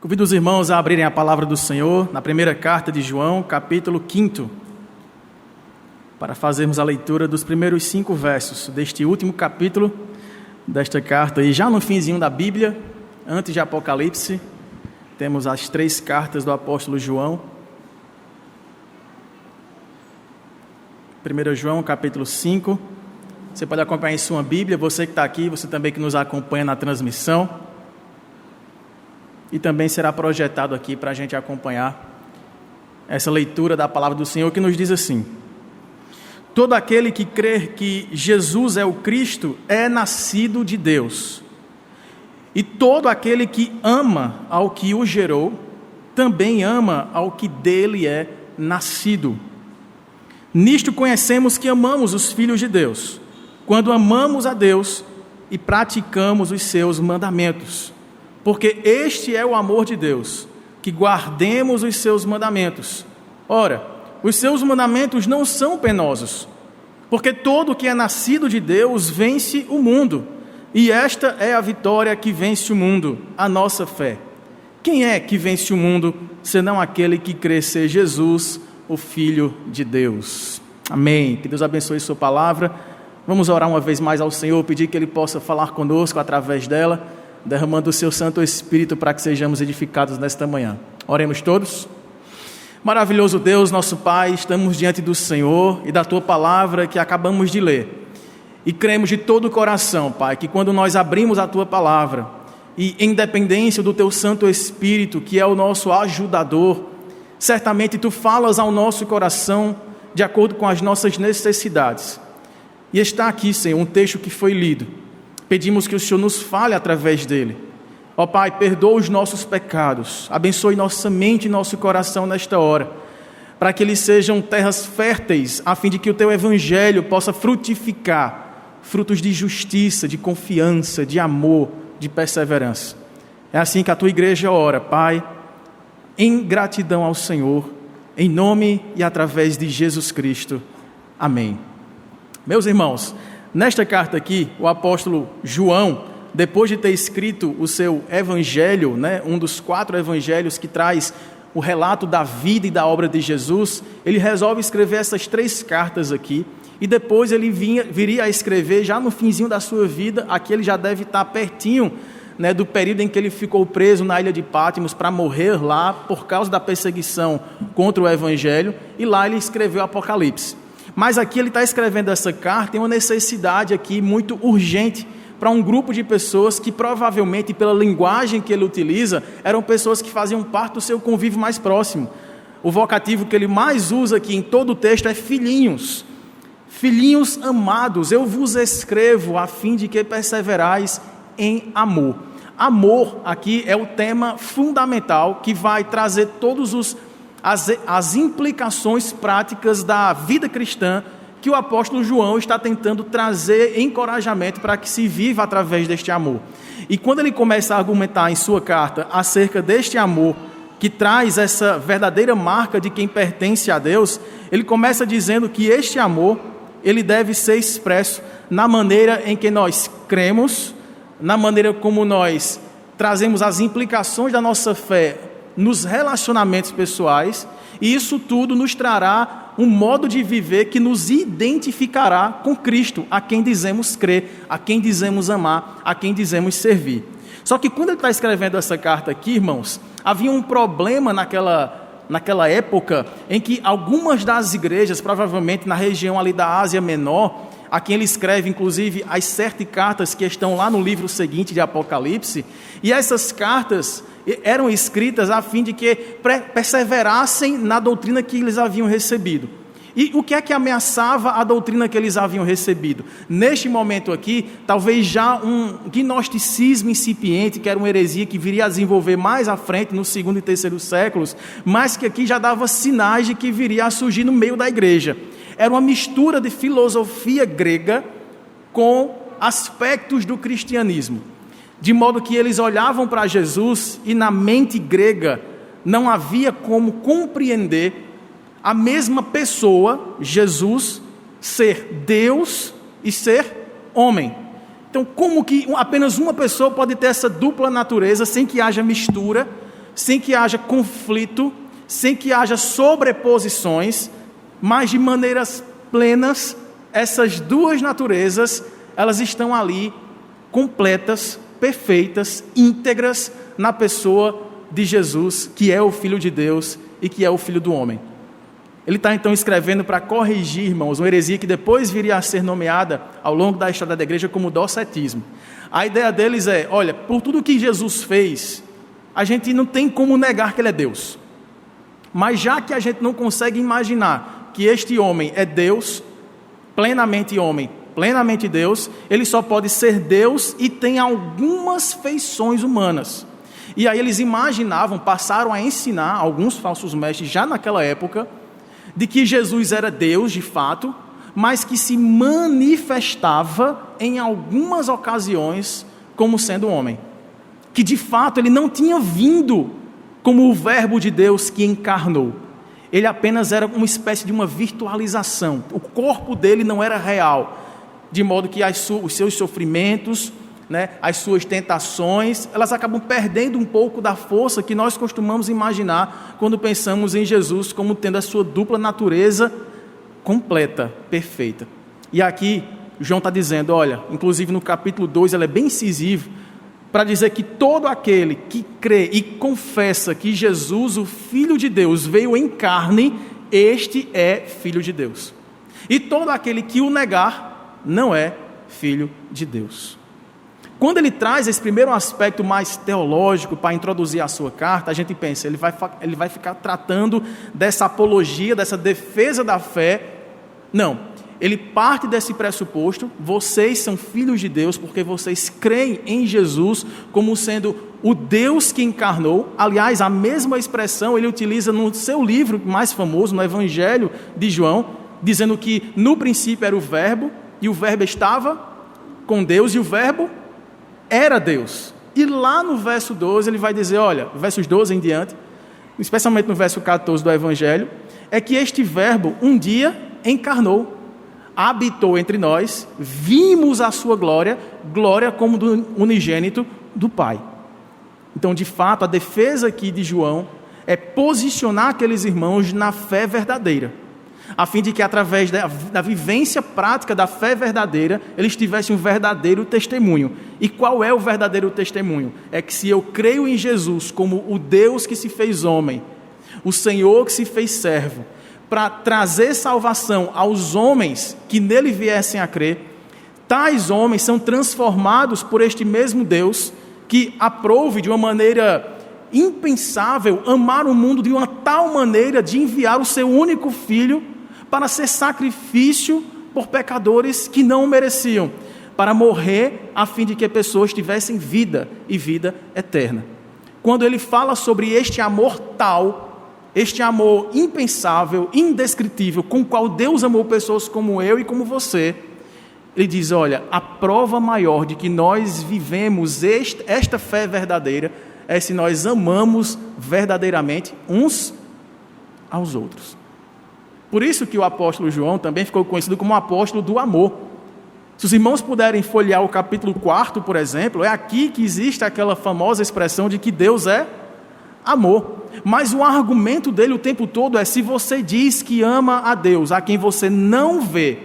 Convido os irmãos a abrirem a palavra do Senhor na primeira carta de João, capítulo 5, para fazermos a leitura dos primeiros 5 versos deste último capítulo desta carta. E já no finzinho da Bíblia, antes de Apocalipse, temos as 3 cartas do apóstolo João. 1 João, capítulo 5. Você pode acompanhar em sua Bíblia, você que está aqui, você também que nos acompanha na transmissão. E também será projetado aqui para a gente acompanhar essa leitura da palavra do Senhor, que nos diz assim: todo aquele que crer que Jesus é o Cristo é nascido de Deus, e todo aquele que ama ao que o gerou, também ama ao que dele é nascido. Nisto conhecemos que amamos os filhos de Deus, quando amamos a Deus e praticamos os seus mandamentos. Porque este é o amor de Deus, que guardemos os seus mandamentos. Ora, os seus mandamentos não são penosos, porque todo que é nascido de Deus vence o mundo, e esta é a vitória que vence o mundo, a nossa fé. Quem é que vence o mundo, senão aquele que crê ser Jesus, o Filho de Deus? Amém. Que Deus abençoe sua palavra. Vamos orar uma vez mais ao Senhor, pedir que Ele possa falar conosco através dela, derramando o seu Santo Espírito para que sejamos edificados nesta manhã. Oremos todos. Maravilhoso Deus, nosso Pai, estamos diante do Senhor e da Tua palavra que acabamos de ler. E cremos de todo o coração, Pai, que quando nós abrimos a Tua palavra, e em dependência do Teu Santo Espírito, que é o nosso ajudador, certamente Tu falas ao nosso coração de acordo com as nossas necessidades. E está aqui, Senhor, um texto que foi lido. Pedimos que o Senhor nos fale através dele. Ó Pai, perdoa os nossos pecados, abençoe nossa mente e nosso coração nesta hora, para que eles sejam terras férteis, a fim de que o Teu Evangelho possa frutificar frutos de justiça, de confiança, de amor, de perseverança. É assim que a Tua igreja ora, Pai, em gratidão ao Senhor, em nome e através de Jesus Cristo. Amém. Meus irmãos, nesta carta aqui, o apóstolo João, depois de ter escrito o seu evangelho, um dos 4 evangelhos que traz o relato da vida e da obra de Jesus, ele resolve escrever essas 3 cartas aqui, e depois ele viria a escrever, já no finzinho da sua vida, aqui ele já deve estar pertinho do período em que ele ficou preso na ilha de Patmos para morrer lá, por causa da perseguição contra o evangelho, e lá ele escreveu o Apocalipse. Mas aqui ele está escrevendo essa carta em uma necessidade aqui muito urgente para um grupo de pessoas que provavelmente, pela linguagem que ele utiliza, eram pessoas que faziam parte do seu convívio mais próximo. O vocativo que ele mais usa aqui em todo o texto é filhinhos. Filhinhos amados, eu vos escrevo a fim de que perseverais em amor. Amor aqui é o tema fundamental que vai trazer todos as implicações práticas da vida cristã que o apóstolo João está tentando trazer encorajamento para que se viva através deste amor. E quando ele começa a argumentar em sua carta acerca deste amor que traz essa verdadeira marca de quem pertence a Deus, ele começa dizendo que este amor, ele deve ser expresso na maneira em que nós cremos, na maneira como nós trazemos as implicações da nossa fé nos relacionamentos pessoais, e isso tudo nos trará um modo de viver que nos identificará com Cristo, a quem dizemos crer, a quem dizemos amar, a quem dizemos servir. Só que quando ele está escrevendo essa carta aqui, irmãos, havia um problema naquela época em que algumas das igrejas, provavelmente na região ali da Ásia Menor, a quem ele escreve inclusive as 7 cartas que estão lá no livro seguinte de Apocalipse, e essas cartas eram escritas a fim de que perseverassem na doutrina que eles haviam recebido. E o que é que ameaçava a doutrina que eles haviam recebido? Neste momento aqui, talvez já um gnosticismo incipiente, que era uma heresia que viria a desenvolver mais à frente, no 2º e 3º séculos, mas que aqui já dava sinais de que viria a surgir no meio da igreja. Era uma mistura de filosofia grega com aspectos do cristianismo, de modo que eles olhavam para Jesus e na mente grega não havia como compreender a mesma pessoa, Jesus, ser Deus e ser homem. Então, como que apenas uma pessoa pode ter essa dupla natureza sem que haja mistura? sem que haja conflito, sem que haja sobreposições, mas de maneiras plenas, essas duas naturezas, elas estão ali completas, perfeitas, íntegras na pessoa de Jesus, que é o Filho de Deus e que é o Filho do homem. Ele está então escrevendo para corrigir, irmãos, uma heresia que depois viria a ser nomeada ao longo da história da igreja como docetismo. A ideia deles é, olha, por tudo que Jesus fez, a gente não tem como negar que ele é Deus. Mas já que a gente não consegue imaginar que este homem é Deus, plenamente homem, plenamente Deus, ele só pode ser Deus e tem algumas feições humanas. E aí eles imaginavam, passaram a ensinar alguns falsos mestres já naquela época, de que Jesus era Deus de fato, mas que se manifestava em algumas ocasiões como sendo homem. Que de fato ele não tinha vindo como o verbo de Deus que encarnou. Ele apenas era uma espécie de uma virtualização. O corpo dele não era real, de modo que os seus sofrimentos, as suas tentações, elas acabam perdendo um pouco da força que nós costumamos imaginar quando pensamos em Jesus como tendo a sua dupla natureza completa, perfeita. E aqui João está dizendo, olha, inclusive no capítulo 2 ele é bem incisivo, para dizer que todo aquele que crê e confessa que Jesus, o Filho de Deus, veio em carne, este é Filho de Deus. E todo aquele que o negar, não é Filho de Deus. Quando ele traz esse primeiro aspecto mais teológico para introduzir a sua carta, a gente pensa, ele vai ficar tratando dessa apologia, dessa defesa da fé. Não, ele parte desse pressuposto, vocês são filhos de Deus porque vocês creem em Jesus como sendo o Deus que encarnou. Aliás, a mesma expressão ele utiliza no seu livro mais famoso, no Evangelho de João, dizendo que no princípio era o verbo, e o verbo estava com Deus, e o verbo era Deus. E lá no verso 12 ele vai dizer, olha, versos 12 em diante, especialmente no verso 14 do Evangelho, é que este verbo um dia encarnou, habitou entre nós, vimos a sua glória, glória como do unigênito do Pai. Então, de fato, a defesa aqui de João é posicionar aqueles irmãos na fé verdadeira, a fim de que através da vivência prática da fé verdadeira, eles tivessem um verdadeiro testemunho. E qual é o verdadeiro testemunho? É que se eu creio em Jesus como o Deus que se fez homem, o Senhor que se fez servo, para trazer salvação aos homens que nele viessem a crer, tais homens são transformados por este mesmo Deus que aprove de uma maneira impensável amar o mundo de uma tal maneira de enviar o seu único filho para ser sacrifício por pecadores que não o mereciam, para morrer a fim de que pessoas tivessem vida e vida eterna. Quando ele fala sobre este amor tal, este amor impensável, indescritível, com o qual Deus amou pessoas como eu e como você, ele diz, olha, a prova maior de que nós vivemos esta fé verdadeira é se nós amamos verdadeiramente uns aos outros. Por isso que o apóstolo João também ficou conhecido como o apóstolo do amor. Se os irmãos puderem folhear o capítulo 4, por exemplo, é aqui que existe aquela famosa expressão de que Deus é amor. Mas o argumento dele o tempo todo é, se você diz que ama a Deus, a quem você não vê,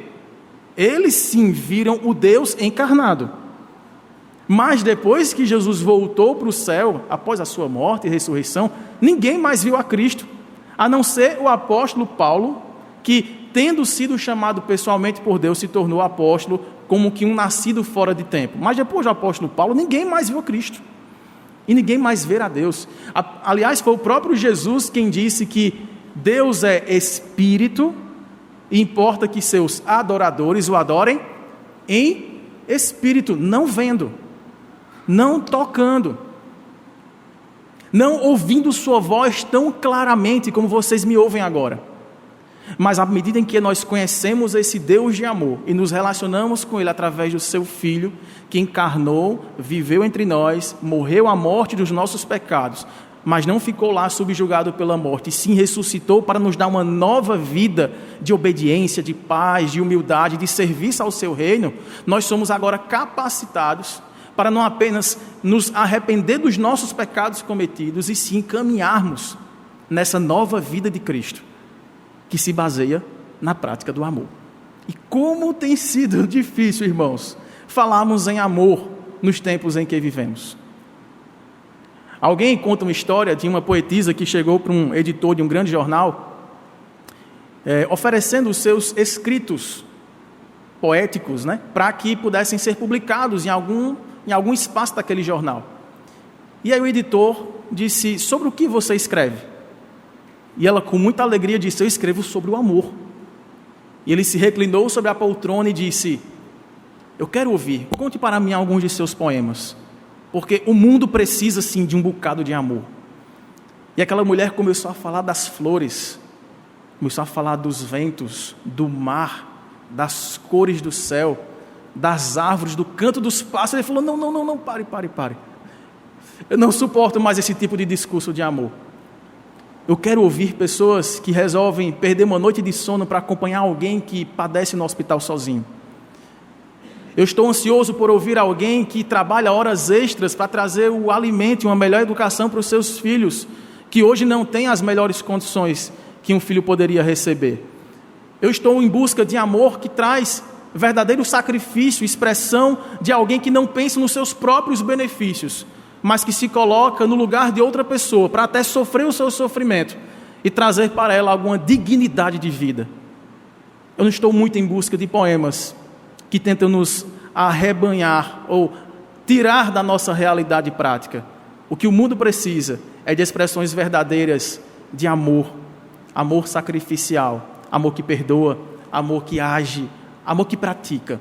eles sim viram o Deus encarnado. Mas depois que Jesus voltou para o céu, após a sua morte e ressurreição, ninguém mais viu a Cristo, a não ser o apóstolo Paulo, que, tendo sido chamado pessoalmente por Deus, se tornou apóstolo como que um nascido fora de tempo. Mas depois do apóstolo Paulo, ninguém mais viu a Cristo. E ninguém mais vê a Deus. Aliás, foi o próprio Jesus quem disse que Deus é Espírito, e importa que seus adoradores o adorem em Espírito, não vendo, não tocando, não ouvindo sua voz tão claramente como vocês me ouvem agora. Mas à medida em que nós conhecemos esse Deus de amor e nos relacionamos com Ele através do seu Filho, que encarnou, viveu entre nós, morreu a morte dos nossos pecados, mas não ficou lá subjugado pela morte, e sim ressuscitou para nos dar uma nova vida de obediência, de paz, de humildade, de serviço ao seu reino, nós somos agora capacitados para não apenas nos arrepender dos nossos pecados cometidos, e sim caminharmos nessa nova vida de Cristo, que se baseia na prática do amor. E como tem sido difícil, irmãos, falarmos em amor nos tempos em que vivemos. Alguém conta uma história de uma poetisa que chegou para um editor de um grande jornal, oferecendo os seus escritos poéticos, para que pudessem ser publicados em algum espaço daquele jornal. E aí o editor disse: sobre o que você escreve? E ela, com muita alegria, disse: eu escrevo sobre o amor. E ele se reclinou sobre a poltrona e disse: eu quero ouvir, conte para mim alguns de seus poemas, porque o mundo precisa sim de um bocado de amor. E aquela mulher começou a falar das flores, começou a falar dos ventos, do mar, das cores do céu, das árvores, do canto dos pássaros. Ele falou: não, pare. Eu não suporto mais esse tipo de discurso de amor. Eu quero ouvir pessoas que resolvem perder uma noite de sono para acompanhar alguém que padece no hospital sozinho. Eu estou ansioso por ouvir alguém que trabalha horas extras para trazer o alimento e uma melhor educação para os seus filhos, que hoje não têm as melhores condições que um filho poderia receber. Eu estou em busca de amor que traz verdadeiro sacrifício, expressão de alguém que não pensa nos seus próprios benefícios, mas que se coloca no lugar de outra pessoa, para até sofrer o seu sofrimento e trazer para ela alguma dignidade de vida. Eu não estou muito em busca de poemas que tentam nos arrebanhar ou tirar da nossa realidade prática. O que o mundo precisa é de expressões verdadeiras de amor, amor sacrificial, amor que perdoa, amor que age, amor que pratica.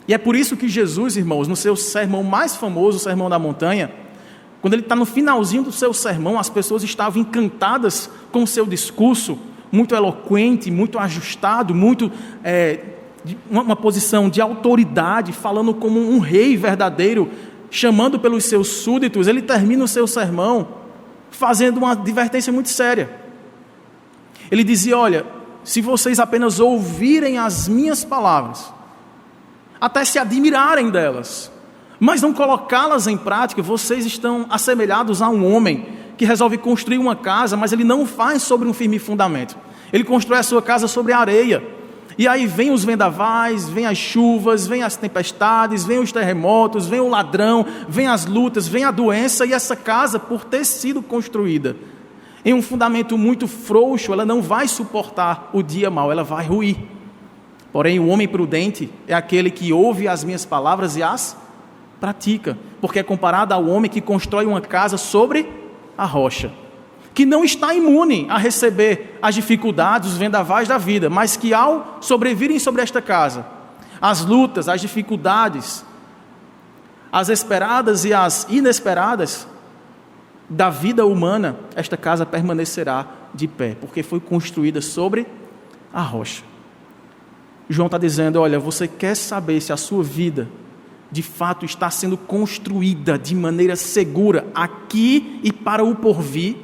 E é por isso que Jesus, irmãos, no seu sermão mais famoso, o Sermão da Montanha, quando ele está no finalzinho do seu sermão, as pessoas estavam encantadas com o seu discurso, muito eloquente, muito ajustado, muito uma posição de autoridade, falando como um rei verdadeiro, chamando pelos seus súditos. Ele termina o seu sermão fazendo uma advertência muito séria. Ele dizia: olha, se vocês apenas ouvirem as minhas palavras, até se admirarem delas, mas não colocá-las em prática, vocês estão assemelhados a um homem que resolve construir uma casa, mas ele não faz sobre um firme fundamento. Ele constrói a sua casa sobre areia. E aí vem os vendavais, vem as chuvas, vem as tempestades, vem os terremotos, vem o ladrão, vem as lutas, vem a doença, e essa casa, por ter sido construída em um fundamento muito frouxo, ela não vai suportar o dia mau, ela vai ruir. Porém, o homem prudente é aquele que ouve as minhas palavras e as pratica, porque é comparado ao homem que constrói uma casa sobre a rocha, que não está imune a receber as dificuldades, os vendavais da vida, mas que ao sobrevirem sobre esta casa, as lutas, as dificuldades, as esperadas e as inesperadas da vida humana, esta casa permanecerá de pé, porque foi construída sobre a rocha. João está dizendo: olha, você quer saber se a sua vida de fato está sendo construída de maneira segura aqui e para o porvir?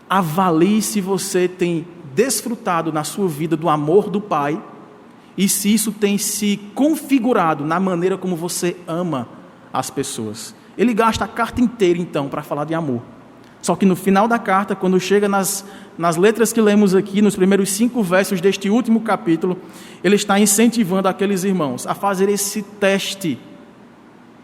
Avalie se você tem desfrutado na sua vida do amor do Pai e se isso tem se configurado na maneira como você ama as pessoas. Ele gasta a carta inteira então para falar de amor. Só que no final da carta, quando chega nas letras que lemos aqui, nos primeiros 5 versos deste último capítulo, ele está incentivando aqueles irmãos a fazer esse teste,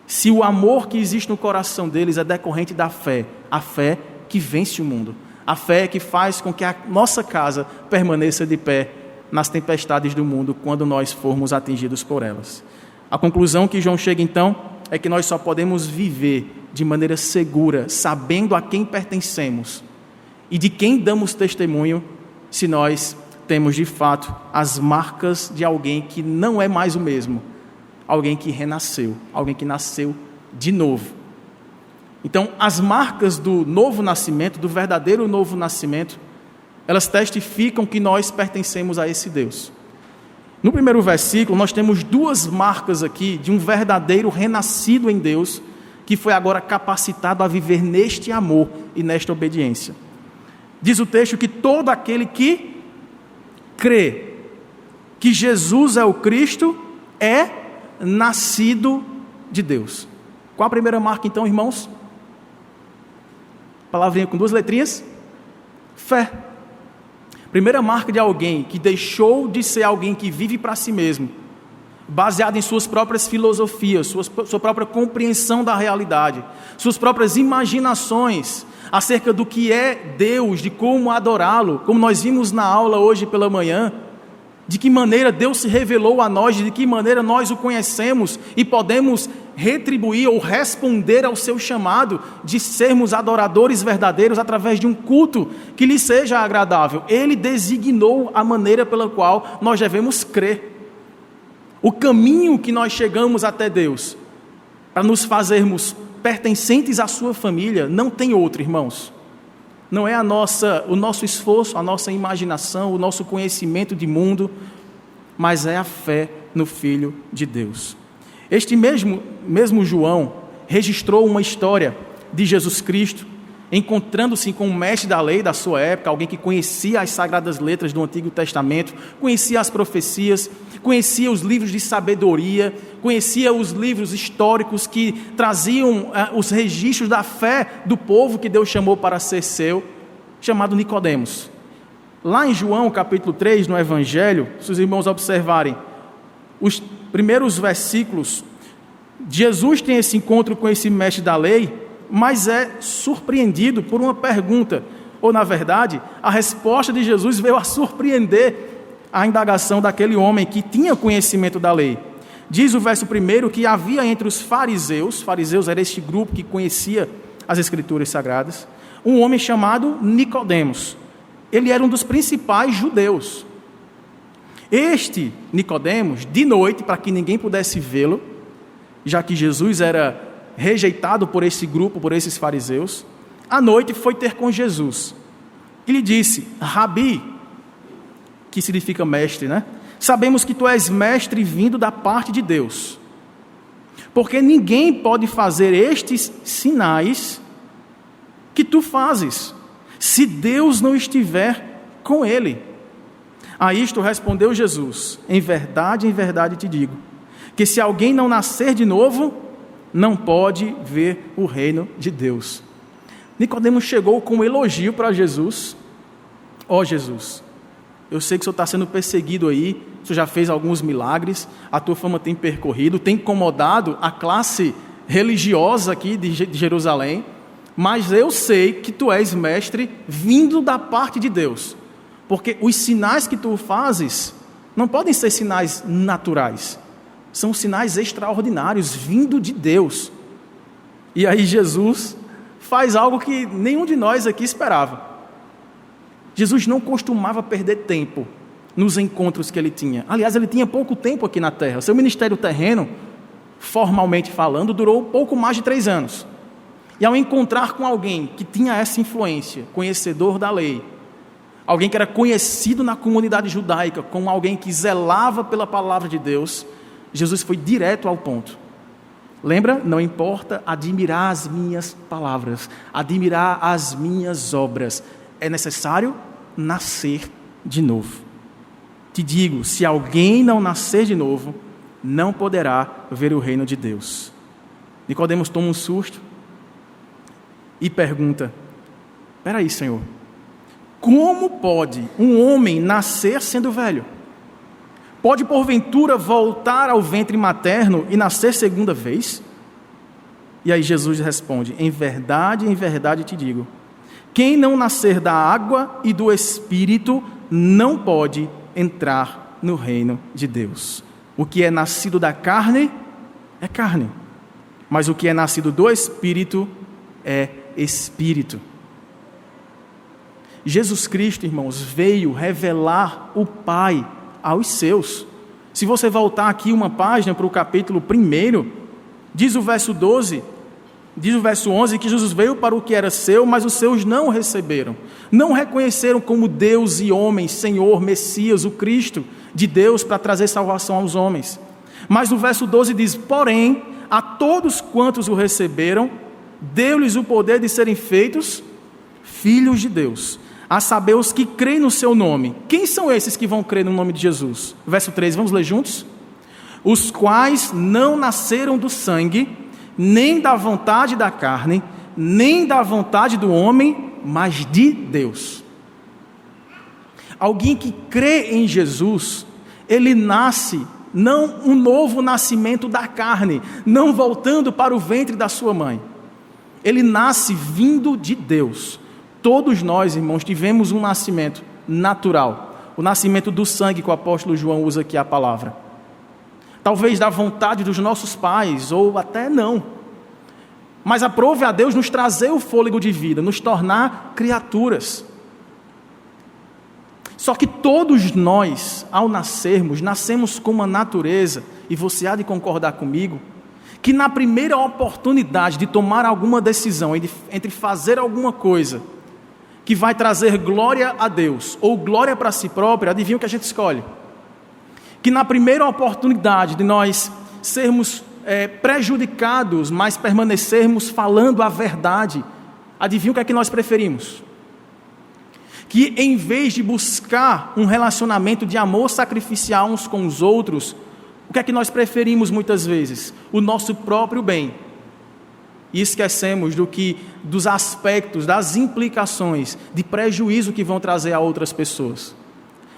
se o amor que existe no coração deles é decorrente da fé, a fé que vence o mundo, a fé que faz com que a nossa casa permaneça de pé nas tempestades do mundo, quando nós formos atingidos por elas. A conclusão que João chega então é que nós só podemos viver de maneira segura, sabendo a quem pertencemos e de quem damos testemunho, se nós temos de fato as marcas de alguém que não é mais o mesmo, alguém que renasceu, alguém que nasceu de novo. Então, as marcas do novo nascimento, do verdadeiro novo nascimento, elas testificam que nós pertencemos a esse Deus. No primeiro versículo, nós temos 2 marcas aqui de um verdadeiro renascido em Deus, que foi agora capacitado a viver neste amor e nesta obediência. Diz o texto que todo aquele que crê que Jesus é o Cristo é nascido de Deus. Qual a primeira marca então, irmãos? Palavrinha com 2 letrinhas. Fé. Primeira marca de alguém que deixou de ser alguém que vive para si mesmo, baseado em suas próprias filosofias, sua própria compreensão da realidade, suas próprias imaginações acerca do que é Deus, de como adorá-lo, como nós vimos na aula hoje pela manhã, de que maneira Deus se revelou a nós, de que maneira nós o conhecemos e podemos retribuir ou responder ao seu chamado de sermos adoradores verdadeiros através de um culto que lhe seja agradável. Ele designou a maneira pela qual nós devemos crer. O caminho que nós chegamos até Deus, para nos fazermos pertencentes à sua família, não tem outro, irmãos. Não é o nosso esforço, a nossa imaginação, o nosso conhecimento de mundo, mas é a fé no Filho de Deus. Este mesmo João registrou uma história de Jesus Cristo, encontrando-se com um mestre da lei da sua época, alguém que conhecia as sagradas letras do Antigo Testamento, conhecia as profecias, conhecia os livros de sabedoria, conhecia os livros históricos que traziam os registros da fé do povo que Deus chamou para ser seu, chamado Nicodemos. Lá em João capítulo 3, no Evangelho, se os irmãos observarem, os primeiros versículos, Jesus tem esse encontro com esse mestre da lei, mas é surpreendido por uma pergunta, ou na verdade, a resposta de Jesus veio a surpreender a indagação daquele homem que tinha conhecimento da lei. Diz o verso 1 que havia entre os fariseus era este grupo que conhecia as Escrituras Sagradas, um homem chamado Nicodemos. Ele era um dos principais judeus. Este Nicodemos, de noite, para que ninguém pudesse vê-lo, já que Jesus era rejeitado por esse grupo, por esses fariseus, à noite foi ter com Jesus. E lhe disse: Rabi, que significa mestre, né? Sabemos que tu és mestre vindo da parte de Deus, porque ninguém pode fazer estes sinais que tu fazes, se Deus não estiver com ele. A isto respondeu Jesus: em verdade te digo, que se alguém não nascer de novo, não pode ver o reino de Deus. Nicodemos chegou com um elogio para Jesus. Ó Jesus, eu sei que o Senhor está sendo perseguido aí, o Senhor já fez alguns milagres, a tua fama tem percorrido, tem incomodado a classe religiosa aqui de Jerusalém, mas eu sei que tu és mestre vindo da parte de Deus, porque os sinais que tu fazes não podem ser sinais naturais, são sinais extraordinários, vindo de Deus. E aí Jesus faz algo que nenhum de nós aqui esperava. Jesus não costumava perder tempo nos encontros que ele tinha. Aliás, ele tinha pouco tempo aqui na terra. Seu ministério terreno, formalmente falando, durou pouco mais de 3 anos. E ao encontrar com alguém que tinha essa influência, conhecedor da lei, alguém que era conhecido na comunidade judaica como alguém que zelava pela palavra de Deus, Jesus foi direto ao ponto. Lembra? Não importa admirar as minhas palavras, admirar as minhas obras. É necessário nascer de novo. Te digo, se alguém não nascer de novo, não poderá ver o reino de Deus. Nicodemos toma um susto e pergunta: espera aí, Senhor, como pode um homem nascer sendo velho? Pode porventura voltar ao ventre materno e nascer segunda vez? E aí Jesus responde: em verdade te digo, quem não nascer da água e do Espírito não pode entrar no reino de Deus. O que é nascido da carne é carne, mas o que é nascido do Espírito é Espírito. Jesus Cristo, irmãos, veio revelar o Pai aos seus. Se você voltar aqui uma página para o capítulo 1, diz o verso 12, diz o verso 11, que Jesus veio para o que era seu, mas os seus não o receberam. Não reconheceram como Deus e homem, Senhor, Messias, o Cristo de Deus para trazer salvação aos homens. Mas no verso 12 diz: porém, a todos quantos o receberam, deu-lhes o poder de serem feitos filhos de Deus, a saber, os que creem no seu nome. Quem são esses que vão crer no nome de Jesus? Verso 3, vamos ler juntos? Os quais não nasceram do sangue, nem da vontade da carne, nem da vontade do homem, mas de Deus. Alguém que crê em Jesus, ele nasce, não um novo nascimento da carne, não voltando para o ventre da sua mãe. Ele nasce vindo de Deus. Todos nós, irmãos, tivemos um nascimento natural, o nascimento do sangue, que o apóstolo João usa aqui a palavra. Talvez da vontade dos nossos pais, ou até não. Mas aprove a Deus nos trazer o fôlego de vida, nos tornar criaturas. Só que todos nós, ao nascermos, nascemos com uma natureza, e você há de concordar comigo, que na primeira oportunidade de tomar alguma decisão, entre fazer alguma coisa que vai trazer glória a Deus, ou glória para si própria, adivinha o que a gente escolhe? Que na primeira oportunidade de nós sermos prejudicados, mas permanecermos falando a verdade, adivinha o que é que nós preferimos? Que em vez de buscar um relacionamento de amor sacrificial uns com os outros, o que é que nós preferimos muitas vezes? O nosso próprio bem. E esquecemos dos aspectos, das implicações, de prejuízo que vão trazer a outras pessoas.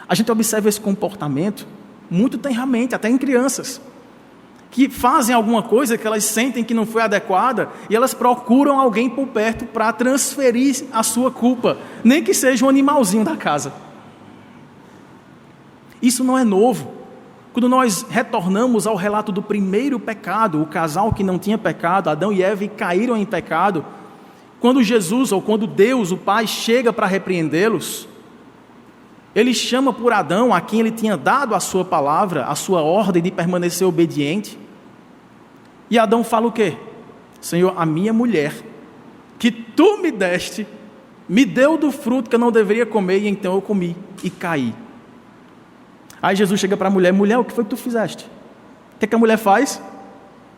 A gente observa esse comportamento muito tenramente, até em crianças, que fazem alguma coisa que elas sentem que não foi adequada e elas procuram alguém por perto para transferir a sua culpa, nem que seja um animalzinho da casa. Isso não é novo. Quando nós retornamos ao relato do primeiro pecado, o casal que não tinha pecado, Adão e Eva, caíram em pecado, quando Jesus, ou quando Deus, o Pai, chega para repreendê-los, ele chama por Adão, a quem ele tinha dado a sua palavra, a sua ordem de permanecer obediente. E Adão fala o quê? Senhor, a minha mulher, que tu me deste, me deu do fruto que eu não deveria comer, e então eu comi e caí. Aí Jesus chega para a mulher, mulher, o que foi que tu fizeste? O que é que a mulher faz?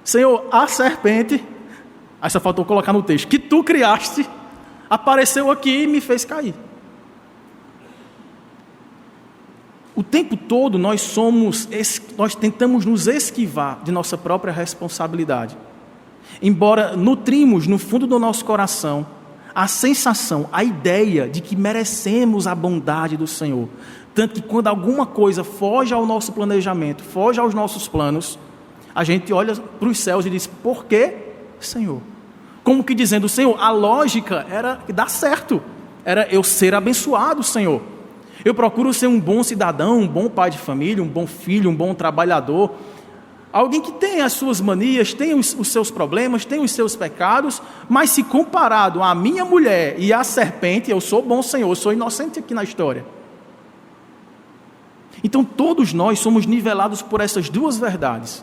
Senhor, a serpente, aí só faltou colocar no texto, que tu criaste, apareceu aqui e me fez cair. O tempo todo nós tentamos nos esquivar de nossa própria responsabilidade. Embora nutrimos no fundo do nosso coração a sensação, a ideia de que merecemos a bondade do Senhor. Tanto que quando alguma coisa foge ao nosso planejamento, foge aos nossos planos, a gente olha para os céus e diz, por que, Senhor? Como que dizendo, Senhor, a lógica era dar certo, era eu ser abençoado, Senhor. Eu procuro ser um bom cidadão, um bom pai de família, um bom filho, um bom trabalhador. Alguém que tem as suas manias, tem os seus problemas, tem os seus pecados, mas se comparado à minha mulher e à serpente, eu sou bom, Senhor, eu sou inocente aqui na história. Então todos nós somos nivelados por essas duas verdades.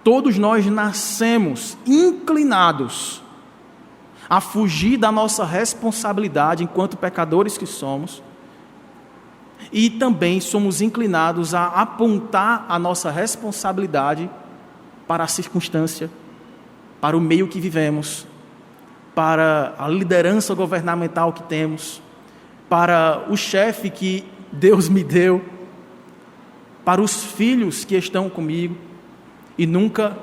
Todos nós nascemos inclinados a fugir da nossa responsabilidade enquanto pecadores que somos, e também somos inclinados a apontar a nossa responsabilidade para a circunstância, para o meio que vivemos, para a liderança governamental que temos, para o chefe que Deus me deu, para os filhos que estão comigo, e nunca,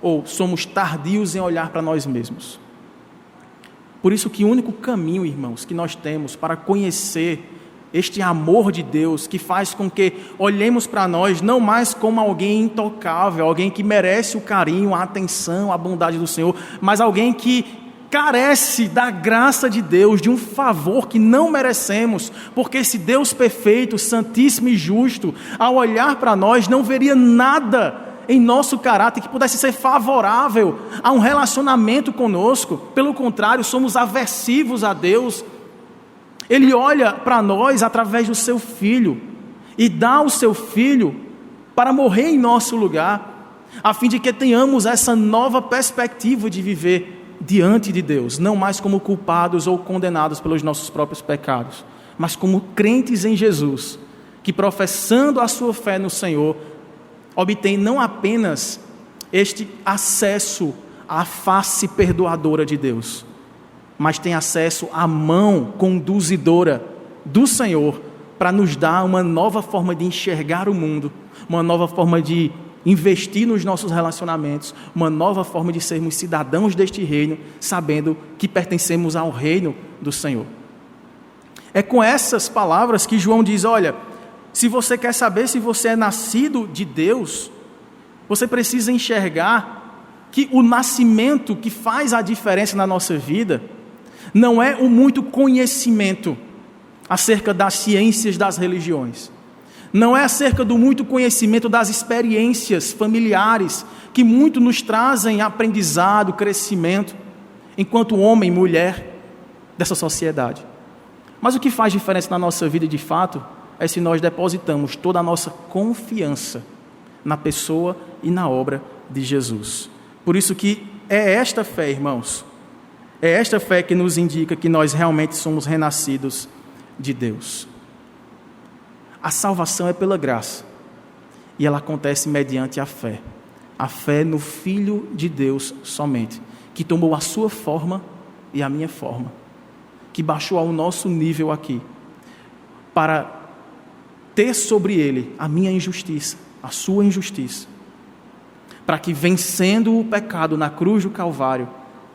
ou somos tardios em olhar para nós mesmos. Por isso que o único caminho, irmãos, que nós temos para conhecer este amor de Deus, que faz com que olhemos para nós não mais como alguém intocável, alguém que merece o carinho, a atenção, a bondade do Senhor, mas alguém que carece da graça de Deus, de um favor que não merecemos, porque esse Deus perfeito, santíssimo e justo, ao olhar para nós, não veria nada em nosso caráter que pudesse ser favorável a um relacionamento conosco. Pelo contrário, somos aversivos a Deus. Ele olha para nós através do seu Filho e dá o seu Filho para morrer em nosso lugar, a fim de que tenhamos essa nova perspectiva de viver diante de Deus, não mais como culpados ou condenados pelos nossos próprios pecados, mas como crentes em Jesus, que professando a sua fé no Senhor, obtém não apenas este acesso à face perdoadora de Deus, mas tem acesso à mão conduzidora do Senhor para nos dar uma nova forma de enxergar o mundo, uma nova forma de investir nos nossos relacionamentos, uma nova forma de sermos cidadãos deste reino, sabendo que pertencemos ao reino do Senhor. É com essas palavras que João diz, olha, se você quer saber se você é nascido de Deus, você precisa enxergar que o nascimento que faz a diferença na nossa vida não é o muito conhecimento acerca das ciências das religiões. Não é acerca do muito conhecimento das experiências familiares que muito nos trazem aprendizado, crescimento, enquanto homem e mulher dessa sociedade. Mas o que faz diferença na nossa vida de fato é se nós depositamos toda a nossa confiança na pessoa e na obra de Jesus. Por isso que é esta fé, irmãos, é esta fé que nos indica que nós realmente somos renascidos de Deus. A salvação é pela graça e ela acontece mediante a fé no Filho de Deus somente, que tomou a sua forma e a minha forma, que baixou ao nosso nível aqui, para ter sobre ele a minha injustiça, a sua injustiça, para que vencendo o pecado na cruz do Calvário,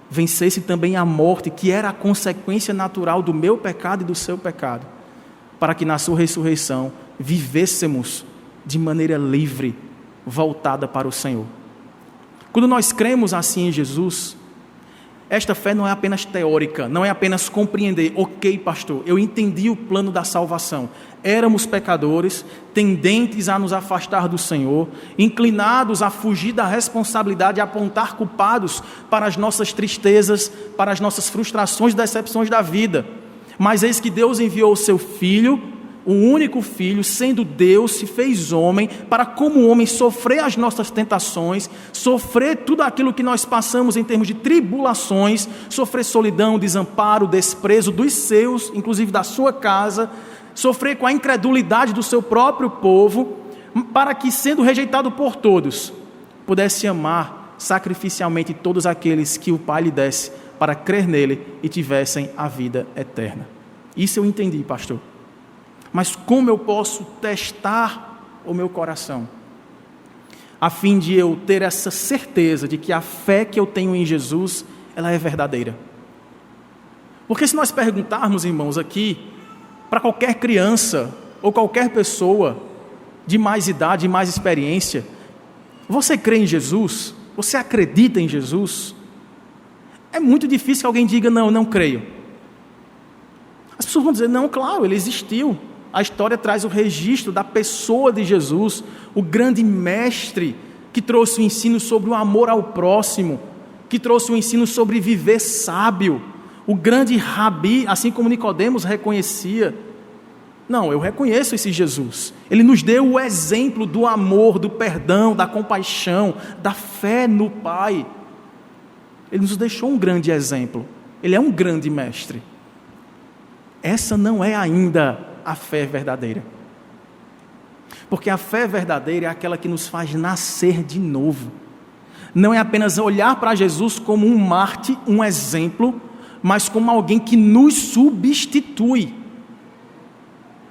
vencesse também a morte, que era a consequência natural do meu pecado e do seu pecado, para que na sua ressurreição vivêssemos de maneira livre, voltada para o Senhor. Quando nós cremos assim em Jesus, esta fé não é apenas teórica, não é apenas compreender, ok, pastor, eu entendi o plano da salvação. Éramos pecadores, tendentes a nos afastar do Senhor, inclinados a fugir da responsabilidade, a apontar culpados para as nossas tristezas, para as nossas frustrações e decepções da vida. Mas eis que Deus enviou o seu Filho, o único Filho, sendo Deus, se fez homem, para como homem sofrer as nossas tentações, sofrer tudo aquilo que nós passamos em termos de tribulações, sofrer solidão, desamparo, desprezo dos seus, inclusive da sua casa, sofrer com a incredulidade do seu próprio povo, para que, sendo rejeitado por todos, pudesse amar sacrificialmente todos aqueles que o Pai lhe desse, para crer nele e tivessem a vida eterna. Isso eu entendi, pastor. Mas como eu posso testar o meu coração, a fim de eu ter essa certeza de que a fé que eu tenho em Jesus, ela é verdadeira? Porque se nós perguntarmos, irmãos, aqui, para qualquer criança ou qualquer pessoa de mais idade, de mais experiência, você crê em Jesus? Você acredita em Jesus? É muito difícil que alguém diga, não, eu não creio. As pessoas vão dizer, não, claro, ele existiu. A história traz o registro da pessoa de Jesus, o grande mestre que trouxe o ensino sobre o amor ao próximo, que trouxe o ensino sobre viver sábio, o grande rabi, assim como Nicodemos reconhecia. Não, eu reconheço esse Jesus. Ele nos deu o exemplo do amor, do perdão, da compaixão, da fé no Pai. Ele nos deixou um grande exemplo. Ele é um grande mestre. Essa não é ainda a fé verdadeira. Porque a fé verdadeira é aquela que nos faz nascer de novo. Não é apenas olhar para Jesus como um mártir, um exemplo, mas como alguém que nos substitui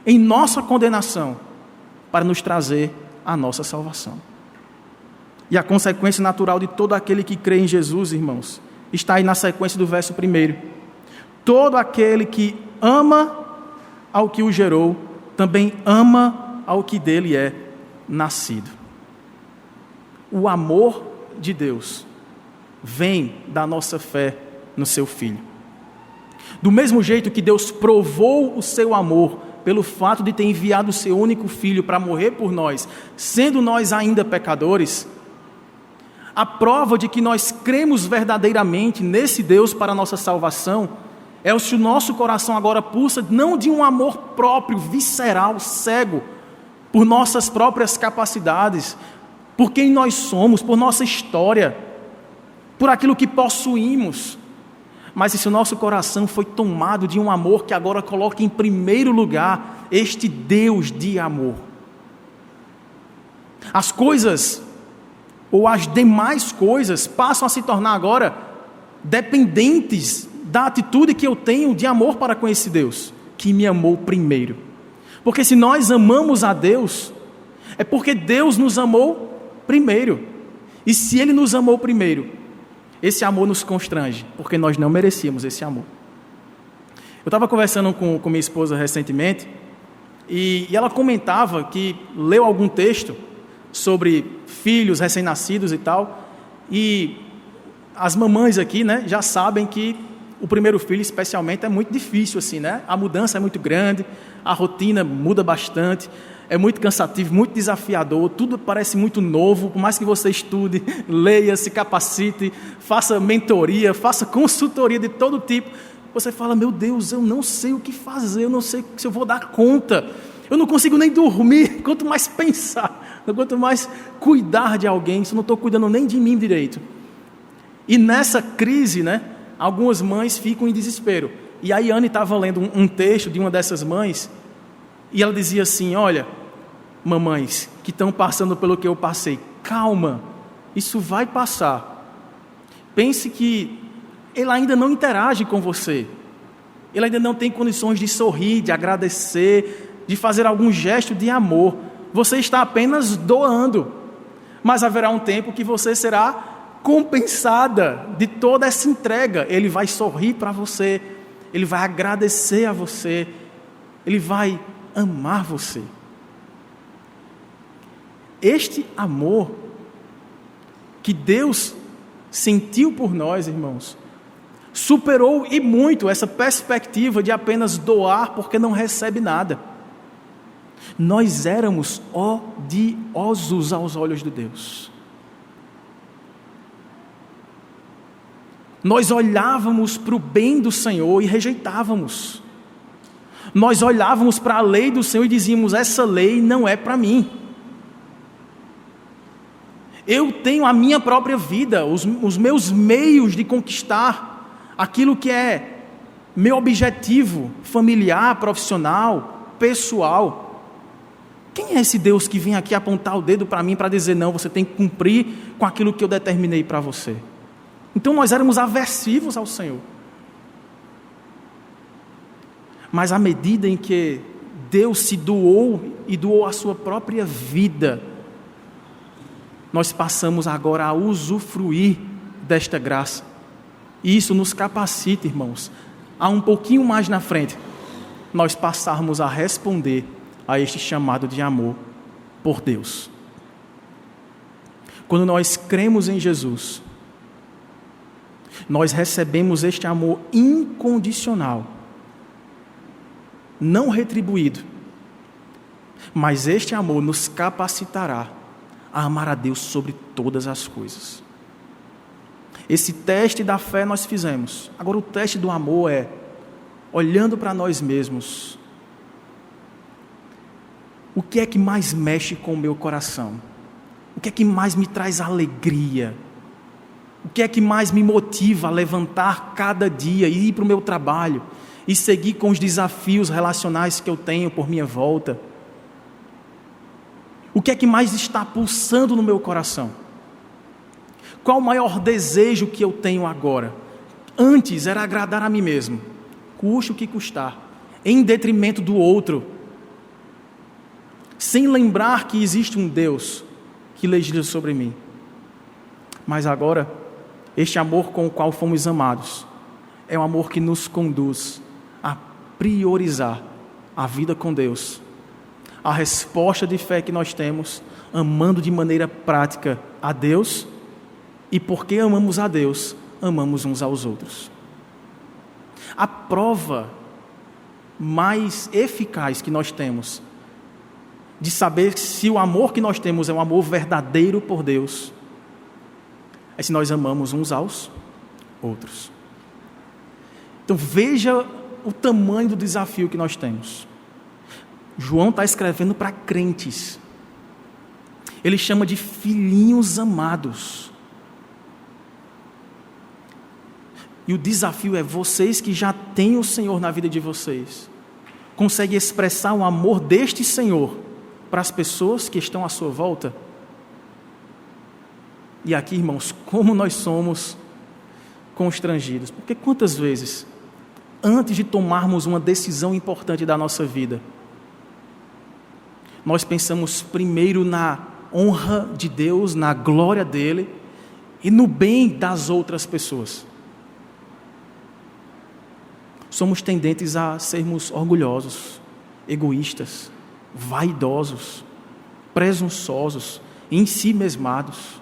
em nossa condenação para nos trazer a nossa salvação. E a consequência natural de todo aquele que crê em Jesus, irmãos, está aí na sequência do verso 1. Todo aquele que ama ao que o gerou, também ama ao que dele é nascido. O amor de Deus vem da nossa fé no seu Filho. Do mesmo jeito que Deus provou o seu amor pelo fato de ter enviado o seu único Filho para morrer por nós, sendo nós ainda pecadores, a prova de que nós cremos verdadeiramente nesse Deus para a nossa salvação é se o nosso coração agora pulsa não de um amor próprio, visceral, cego, por nossas próprias capacidades, por quem nós somos, por nossa história, por aquilo que possuímos, mas se o nosso coração foi tomado de um amor que agora coloca em primeiro lugar este Deus de amor. As coisas, ou as demais coisas, passam a se tornar agora dependentes da atitude que eu tenho de amor para com esse Deus, que me amou primeiro. Porque se nós amamos a Deus, é porque Deus nos amou primeiro. E se Ele nos amou primeiro, esse amor nos constrange, porque nós não merecíamos esse amor. Eu estava conversando com minha esposa recentemente, e ela comentava que leu algum texto sobre filhos recém-nascidos e tal, e as mamães aqui, né, já sabem que o primeiro filho, especialmente, é muito difícil, assim, né? A mudança é muito grande, a rotina muda bastante, é muito cansativo, muito desafiador, tudo parece muito novo, por mais que você estude, leia, se capacite, faça mentoria, faça consultoria de todo tipo, você fala, meu Deus, eu não sei o que fazer, eu não sei se eu vou dar conta, eu não consigo nem dormir, quanto mais pensar, quanto mais cuidar de alguém, se eu não estou cuidando nem de mim direito. E nessa crise, né, algumas mães ficam em desespero. E a Yane estava lendo um texto de uma dessas mães, e ela dizia assim, olha, mamães que estão passando pelo que eu passei, calma, isso vai passar. Pense que ele ainda não interage com você, ele ainda não tem condições de sorrir, de agradecer, de fazer algum gesto de amor, você está apenas doando, mas haverá um tempo que você será compensada de toda essa entrega, ele vai sorrir para você, ele vai agradecer a você, ele vai amar você. Este amor que Deus sentiu por nós, irmãos, superou e muito essa perspectiva de apenas doar porque não recebe nada. Nós éramos odiosos aos olhos de Deus. Nós olhávamos para o bem do Senhor e rejeitávamos. Nós olhávamos para a lei do Senhor e dizíamos, essa lei não é para mim. Eu tenho a minha própria vida, os meus meios de conquistar aquilo que é meu objetivo familiar, profissional, pessoal. Quem é esse Deus que vem aqui apontar o dedo para mim para dizer, não, você tem que cumprir com aquilo que eu determinei para você? Então nós éramos aversivos ao Senhor. Mas à medida em que Deus se doou e doou a sua própria vida, nós passamos agora a usufruir desta graça. E isso nos capacita, irmãos, a um pouquinho mais na frente, nós passarmos a responder a este chamado de amor por Deus. Quando nós cremos em Jesus, nós recebemos este amor incondicional, não retribuído, mas este amor nos capacitará a amar a Deus sobre todas as coisas. Esse teste da fé nós fizemos. Agora o teste do amor é, olhando para nós mesmos, o que é que mais mexe com o meu coração? O que é que mais me traz alegria? O que é que mais me motiva a levantar cada dia e ir para o meu trabalho e seguir com os desafios relacionais que eu tenho por minha volta? O que é que mais está pulsando no meu coração? Qual o maior desejo que eu tenho agora? Antes era agradar a mim mesmo, custe o que custar, em detrimento do outro, sem lembrar que existe um Deus que legisla sobre mim. Mas agora, este amor com o qual fomos amados, é um amor que nos conduz a priorizar a vida com Deus, a resposta de fé que nós temos, amando de maneira prática a Deus, e porque amamos a Deus, amamos uns aos outros. A prova mais eficaz que nós temos de saber se o amor que nós temos é um amor verdadeiro por Deus, é se nós amamos uns aos outros. Então veja o tamanho do desafio que nós temos. João está escrevendo para crentes. Ele chama de filhinhos amados. E o desafio é, vocês que já têm o Senhor na vida de vocês, conseguem expressar o amor deste Senhor para as pessoas que estão à sua volta? E aqui, irmãos, como nós somos constrangidos. Porque quantas vezes, antes de tomarmos uma decisão importante da nossa vida, nós pensamos primeiro na honra de Deus, na glória dele e no bem das outras pessoas. Somos tendentes a sermos orgulhosos, egoístas, vaidosos, presunçosos, em si mesmados.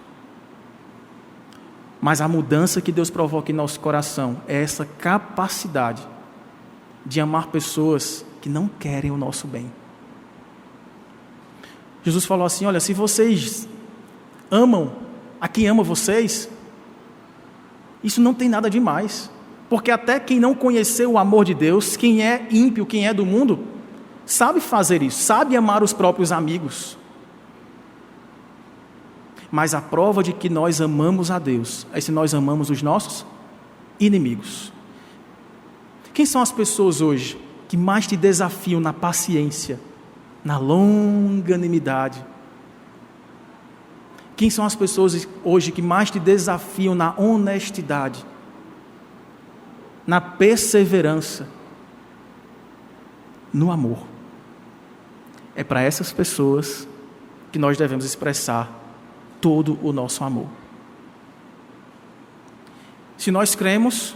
Mas a mudança que Deus provoca em nosso coração é essa capacidade de amar pessoas que não querem o nosso bem. Jesus falou assim: olha, se vocês amam a quem ama vocês, isso não tem nada demais, porque até quem não conheceu o amor de Deus, quem é ímpio, quem é do mundo, sabe fazer isso, sabe amar os próprios amigos. Mas a prova de que nós amamos a Deus é se nós amamos os nossos inimigos. Quem são as pessoas hoje que mais te desafiam na paciência, na longanimidade? Quem são as pessoas hoje que mais te desafiam na honestidade, na perseverança, no amor? É para essas pessoas que nós devemos expressar todo o nosso amor. Se nós cremos,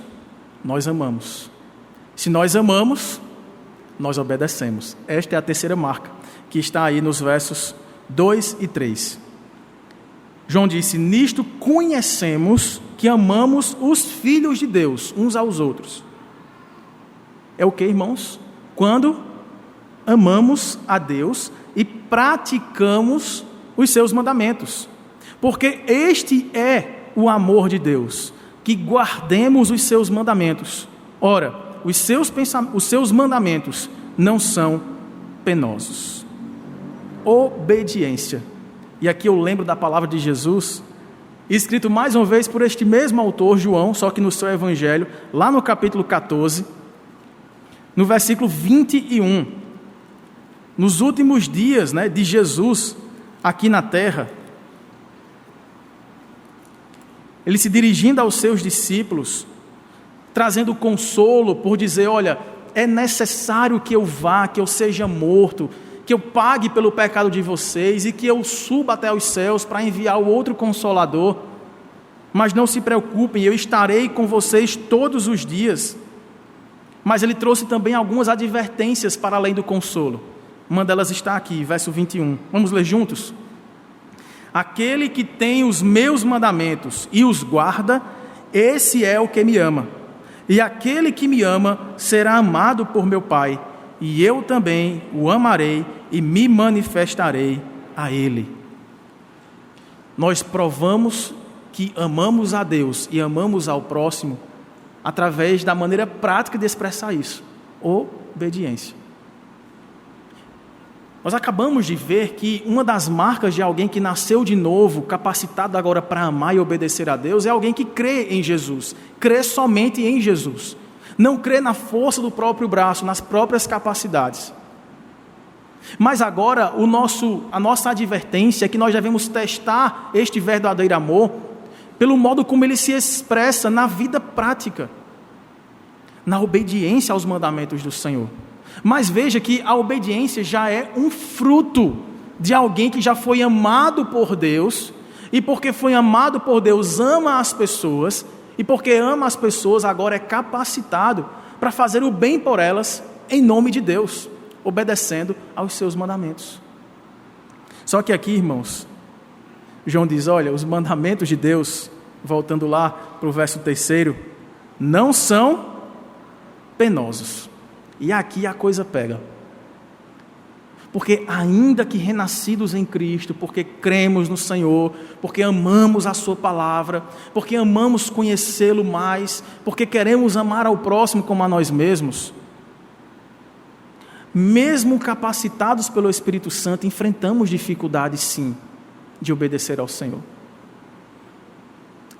nós amamos. Se nós amamos, nós obedecemos. Esta é a terceira marca, que está aí nos versos 2 e 3. João disse: nisto conhecemos que amamos os filhos de Deus, uns aos outros. É o que, irmãos? Quando amamos a Deus e praticamos os seus mandamentos. Porque este é o amor de Deus, que guardemos os seus mandamentos. Ora, os seus mandamentos não são penosos. Obediência. E aqui eu lembro da palavra de Jesus, escrito mais uma vez por este mesmo autor, João, só que no seu evangelho, lá no capítulo 14, no versículo 21. Nos últimos dias, de Jesus aqui na terra, ele se dirigindo aos seus discípulos, trazendo consolo por dizer: olha, é necessário que eu vá, que eu seja morto, que eu pague pelo pecado de vocês e que eu suba até os céus para enviar o outro Consolador. Mas não se preocupem, eu estarei com vocês todos os dias. Mas ele trouxe também algumas advertências para além do consolo. Uma delas está aqui, verso 21. Vamos ler juntos? Aquele que tem os meus mandamentos e os guarda, esse é o que me ama. E aquele que me ama será amado por meu Pai, e eu também o amarei e me manifestarei a ele. Nós provamos que amamos a Deus e amamos ao próximo através da maneira prática de expressar isso: obediência. Nós acabamos de ver que uma das marcas de alguém que nasceu de novo, capacitado agora para amar e obedecer a Deus, é alguém que crê em Jesus, crê somente em Jesus, não crê na força do próprio braço, nas próprias capacidades. Mas agora a nossa advertência é que nós devemos testar este verdadeiro amor pelo modo como ele se expressa na vida prática, na obediência aos mandamentos do Senhor. Mas veja que a obediência já é um fruto de alguém que já foi amado por Deus, e porque foi amado por Deus, ama as pessoas, e porque ama as pessoas, agora é capacitado para fazer o bem por elas, em nome de Deus, obedecendo aos seus mandamentos. Só que aqui, irmãos, João diz: olha, os mandamentos de Deus, voltando lá para o verso 3, não são penosos. E aqui a coisa pega. Porque ainda que renascidos em Cristo, porque cremos no Senhor, porque amamos a sua palavra, porque amamos conhecê-lo mais, porque queremos amar ao próximo como a nós mesmos, mesmo capacitados pelo Espírito Santo, enfrentamos dificuldades sim, de obedecer ao Senhor.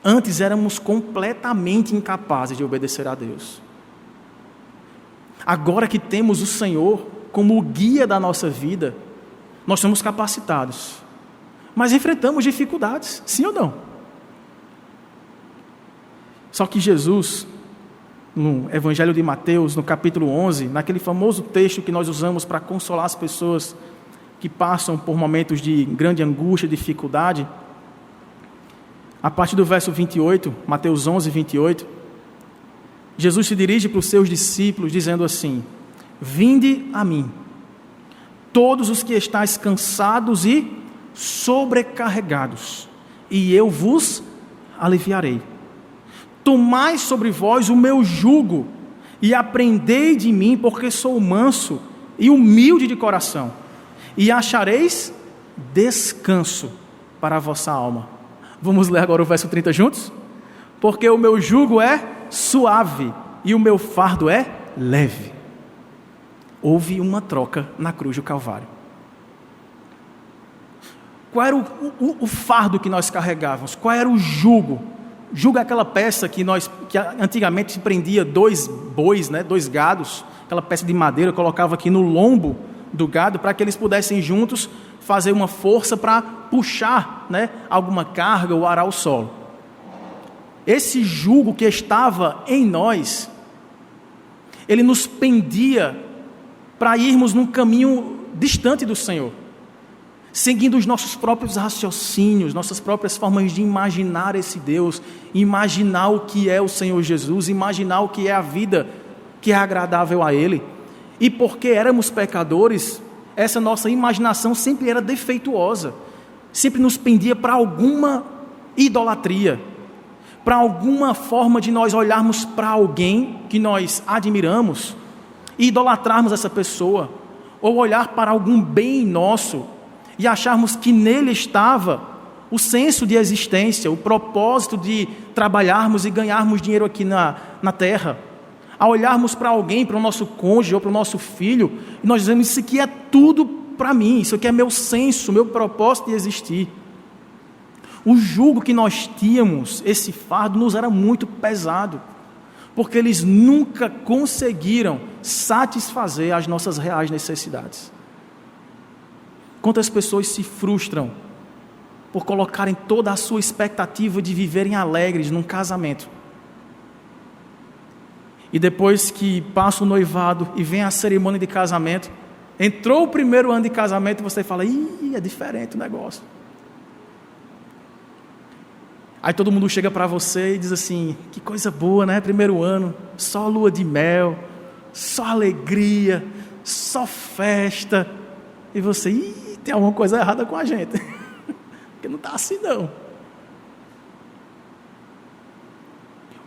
Antes éramos completamente incapazes de obedecer a Deus. Agora que temos o Senhor como o guia da nossa vida, nós somos capacitados, mas enfrentamos dificuldades, sim ou não? Só que Jesus, no Evangelho de Mateus, no capítulo 11, naquele famoso texto que nós usamos para consolar as pessoas que passam por momentos de grande angústia, dificuldade, a partir do verso 28, Mateus 11, 28, Jesus se dirige para os seus discípulos dizendo assim: vinde a mim, todos os que estáis cansados e sobrecarregados, e eu vos aliviarei. Tomai sobre vós o meu jugo e aprendei de mim, porque sou manso e humilde de coração, e achareis descanso para a vossa alma. Vamos ler agora o verso 30 juntos? Porque o meu jugo é suave e o meu fardo é leve. Houve uma troca na cruz do Calvário. Qual era o fardo que nós carregávamos? Qual era o jugo? Jugo é aquela peça que antigamente se prendia 2 bois, 2 gados, aquela peça de madeira, colocava aqui no lombo do gado para que eles pudessem juntos fazer uma força para puxar alguma carga ou arar o solo. Esse jugo que estava em nós, ele nos pendia para irmos num caminho distante do Senhor, seguindo os nossos próprios raciocínios, nossas próprias formas de imaginar esse Deus, imaginar o que é o Senhor Jesus, imaginar o que é a vida que é agradável a Ele. E porque éramos pecadores, essa nossa imaginação sempre era defeituosa, sempre nos pendia para alguma idolatria, para alguma forma de nós olharmos para alguém que nós admiramos e idolatrarmos essa pessoa, ou olhar para algum bem nosso e acharmos que nele estava o senso de existência, o propósito de trabalharmos e ganharmos dinheiro aqui na terra. A olharmos para alguém, para o nosso cônjuge ou para o nosso filho, e nós dizemos: isso aqui é tudo para mim, isso aqui é meu senso, meu propósito de existir. O jugo que nós tínhamos, esse fardo, nos era muito pesado, porque eles nunca conseguiram satisfazer as nossas reais necessidades. Quantas pessoas se frustram por colocarem toda a sua expectativa de viverem alegres num casamento, e depois que passa o noivado e vem a cerimônia de casamento, entrou o primeiro ano de casamento e você fala: ih, é diferente o negócio. Aí todo mundo chega para você e diz assim: que coisa boa, né? Primeiro ano, só lua de mel, só alegria, só festa. E você: ih, tem alguma coisa errada com a gente, porque não está assim não.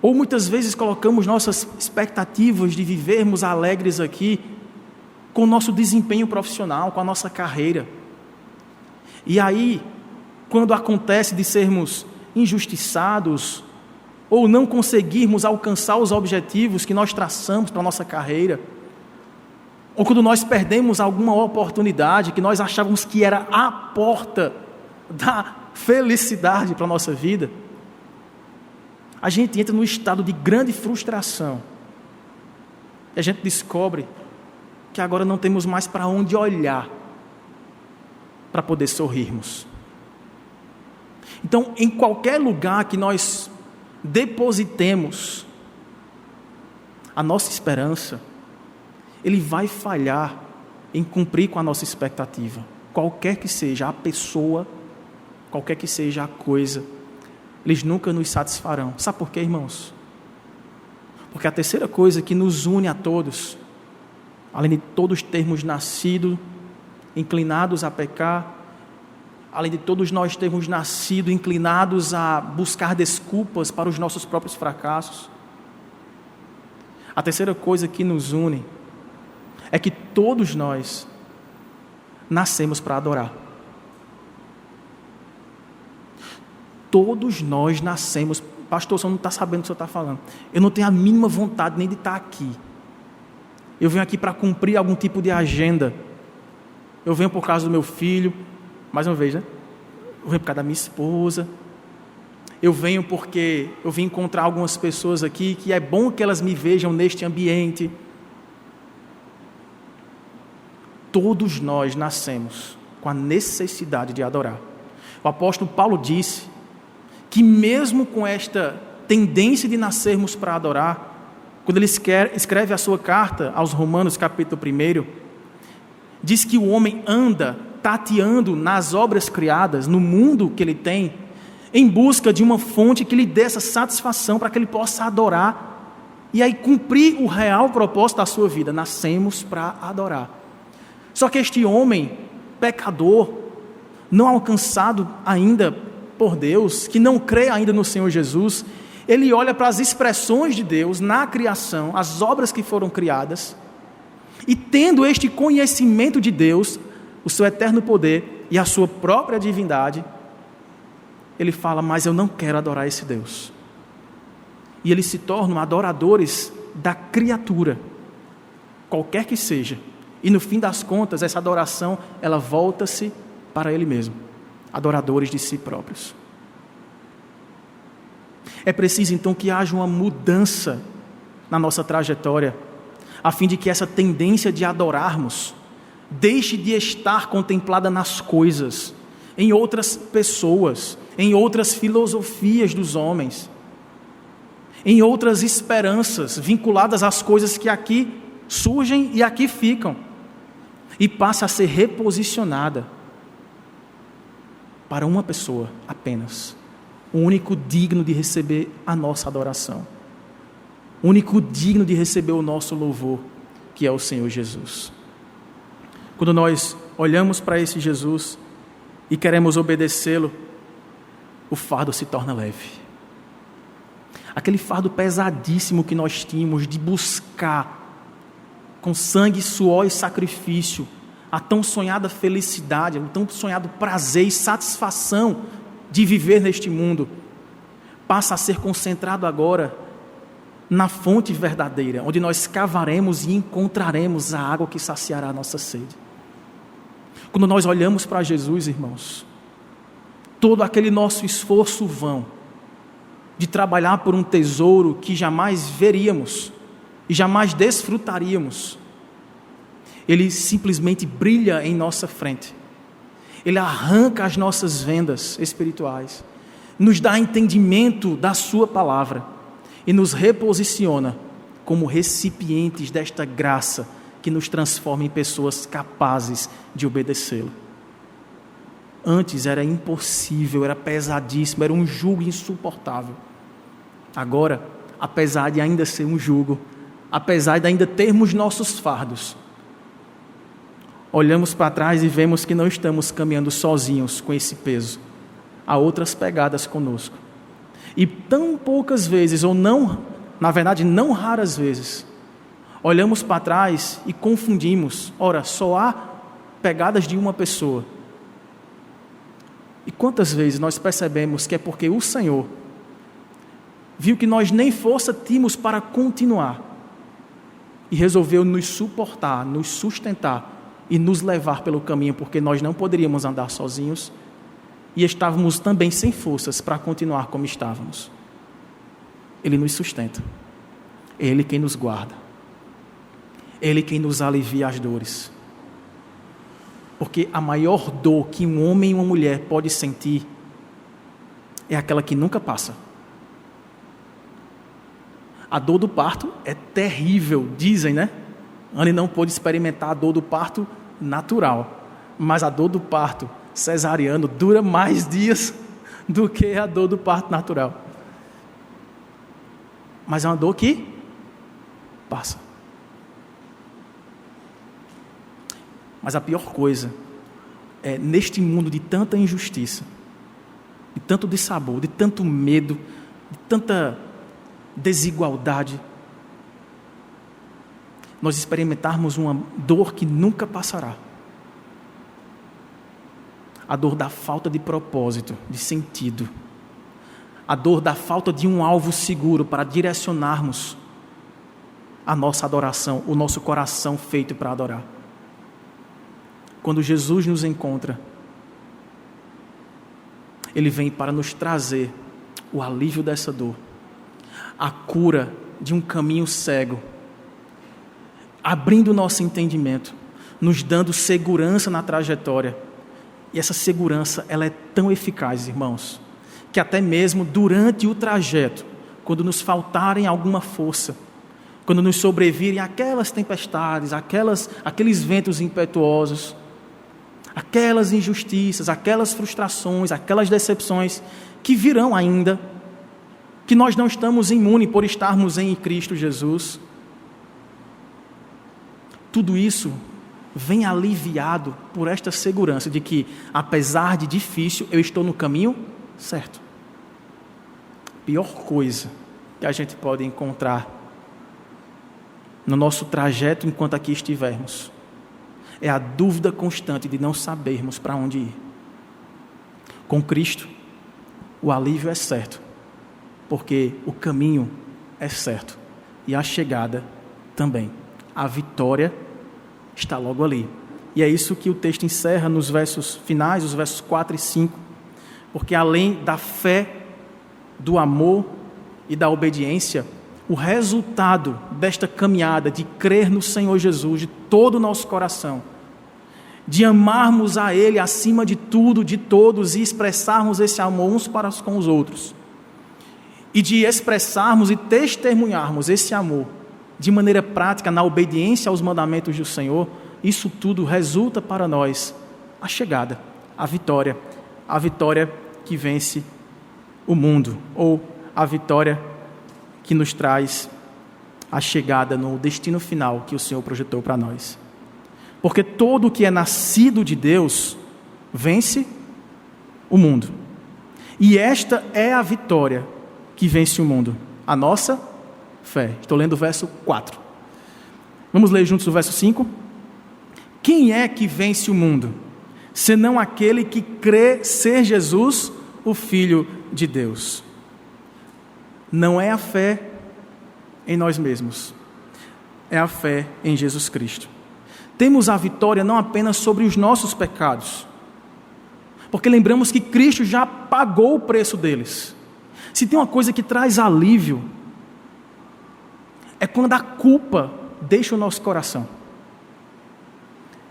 Ou muitas vezes colocamos nossas expectativas de vivermos alegres aqui com o nosso desempenho profissional, com a nossa carreira. E aí, quando acontece de sermos injustiçados ou não conseguirmos alcançar os objetivos que nós traçamos para a nossa carreira, ou quando nós perdemos alguma oportunidade que nós achávamos que era a porta da felicidade para a nossa vida, a gente entra num estado de grande frustração. E a gente descobre que agora não temos mais para onde olhar para poder sorrirmos. Então, em qualquer lugar que nós depositemos a nossa esperança, ele vai falhar em cumprir com a nossa expectativa. Qualquer que seja a pessoa, qualquer que seja a coisa, eles nunca nos satisfarão. Sabe por quê, irmãos? Porque a terceira coisa que nos une a todos, além de todos termos nascido inclinados a pecar, além de todos nós termos nascido inclinados a buscar desculpas para os nossos próprios fracassos, a terceira coisa que nos une é que todos nós nascemos para adorar. Todos nós nascemos. Pastor, você não está sabendo o que você está falando. Eu não tenho a mínima vontade nem de estar aqui. Eu venho aqui para cumprir algum tipo de agenda. Eu venho por causa do meu filho, mais uma vez, né? Eu venho por causa da minha esposa. Eu venho porque eu vim encontrar algumas pessoas aqui que é bom que elas me vejam neste ambiente. Todos nós nascemos com a necessidade de adorar. O apóstolo Paulo disse que mesmo com esta tendência de nascermos para adorar, quando ele escreve a sua carta aos Romanos, capítulo 1, diz que o homem anda tateando nas obras criadas, no mundo que ele tem, em busca de uma fonte que lhe dê essa satisfação para que ele possa adorar e aí cumprir o real propósito da sua vida. Nascemos para adorar. Só que este homem, pecador, não alcançado ainda por Deus, que não crê ainda no Senhor Jesus, ele olha para as expressões de Deus na criação, as obras que foram criadas, e tendo este conhecimento de Deus, o seu eterno poder e a sua própria divindade, ele fala: mas eu não quero adorar esse Deus. E eles se tornam adoradores da criatura, qualquer que seja. E no fim das contas, essa adoração, ela volta-se para ele mesmo, adoradores de si próprios. É preciso então que haja uma mudança na nossa trajetória, a fim de que essa tendência de adorarmos deixe de estar contemplada nas coisas, em outras pessoas, em outras filosofias dos homens, em outras esperanças vinculadas às coisas que aqui surgem e aqui ficam, e passe a ser reposicionada para uma pessoa apenas, o único digno de receber a nossa adoração, o único digno de receber o nosso louvor, que é o Senhor Jesus. Quando nós olhamos para esse Jesus e queremos obedecê-lo, o fardo se torna leve. Aquele fardo pesadíssimo que nós tínhamos de buscar com sangue, suor e sacrifício a tão sonhada felicidade, o tão sonhado prazer e satisfação de viver neste mundo, passa a ser concentrado agora na fonte verdadeira, onde nós cavaremos e encontraremos a água que saciará a nossa sede. Quando nós olhamos para Jesus, irmãos, todo aquele nosso esforço vão de trabalhar por um tesouro que jamais veríamos e jamais desfrutaríamos, ele simplesmente brilha em nossa frente. Ele arranca as nossas vendas espirituais, nos dá entendimento da sua palavra e nos reposiciona como recipientes desta graça que nos transforma em pessoas capazes de obedecê-lo. Antes era impossível, era pesadíssimo, era um jugo insuportável. Agora, apesar de ainda ser um jugo, apesar de ainda termos nossos fardos, olhamos para trás e vemos que não estamos caminhando sozinhos com esse peso. Há outras pegadas conosco. E tão poucas vezes, ou não, na verdade não raras vezes, olhamos para trás e confundimos. Ora, só há pegadas de uma pessoa. E quantas vezes nós percebemos que é porque o Senhor viu que nós nem força tínhamos para continuar e resolveu nos suportar, nos sustentar e nos levar pelo caminho, porque nós não poderíamos andar sozinhos e estávamos também sem forças para continuar como estávamos. Ele nos sustenta, é Ele quem nos guarda, é Ele quem nos alivia as dores, porque a maior dor que um homem e uma mulher pode sentir é aquela que nunca passa. A dor do parto é terrível, dizem, né? Anne não pôde experimentar a dor do parto natural, mas a dor do parto cesariano dura mais dias do que a dor do parto natural. Mas é uma dor que passa. Mas a pior coisa é, neste mundo de tanta injustiça, de tanto dissabor, de tanto medo, de tanta desigualdade, nós experimentarmos uma dor que nunca passará. A dor da falta de propósito, de sentido. A dor da falta de um alvo seguro para direcionarmos a nossa adoração, o nosso coração feito para adorar. Quando Jesus nos encontra, Ele vem para nos trazer o alívio dessa dor, a cura de um caminho cego, abrindo o nosso entendimento, nos dando segurança na trajetória. E essa segurança, ela é tão eficaz, irmãos, que até mesmo durante o trajeto, quando nos faltarem alguma força, quando nos sobrevirem aquelas tempestades, aqueles ventos impetuosos, aquelas injustiças, aquelas frustrações, aquelas decepções que virão ainda, que nós não estamos imunes por estarmos em Cristo Jesus. Tudo isso vem aliviado por esta segurança de que, apesar de difícil, eu estou no caminho certo. A pior coisa que a gente pode encontrar no nosso trajeto enquanto aqui estivermos é a dúvida constante de não sabermos para onde ir. Com Cristo, o alívio é certo, porque o caminho é certo e a chegada também. A vitória está logo ali. E é isso que o texto encerra nos versos finais, os versos 4 e 5, porque além da fé, do amor e da obediência, o resultado desta caminhada de crer no Senhor Jesus de todo o nosso coração, de amarmos a Ele acima de tudo, de todos, e expressarmos esse amor uns para com os outros, e de expressarmos e testemunharmos esse amor de maneira prática na obediência aos mandamentos do Senhor, isso tudo resulta para nós a chegada, a vitória que vence o mundo, ou a vitória que nos traz a chegada no destino final que o Senhor projetou para nós. Porque todo o que é nascido de Deus vence o mundo. E esta é a vitória que vence o mundo, a nossa fé. Estou lendo o verso 4. Vamos ler juntos o verso 5? Quem é que vence o mundo, senão aquele que crê ser Jesus, o Filho de Deus? Não é a fé em nós mesmos, é a fé em Jesus Cristo. Temos a vitória não apenas sobre os nossos pecados, porque lembramos que Cristo já pagou o preço deles. Se tem uma coisa que traz alívio, é quando a culpa deixa o nosso coração.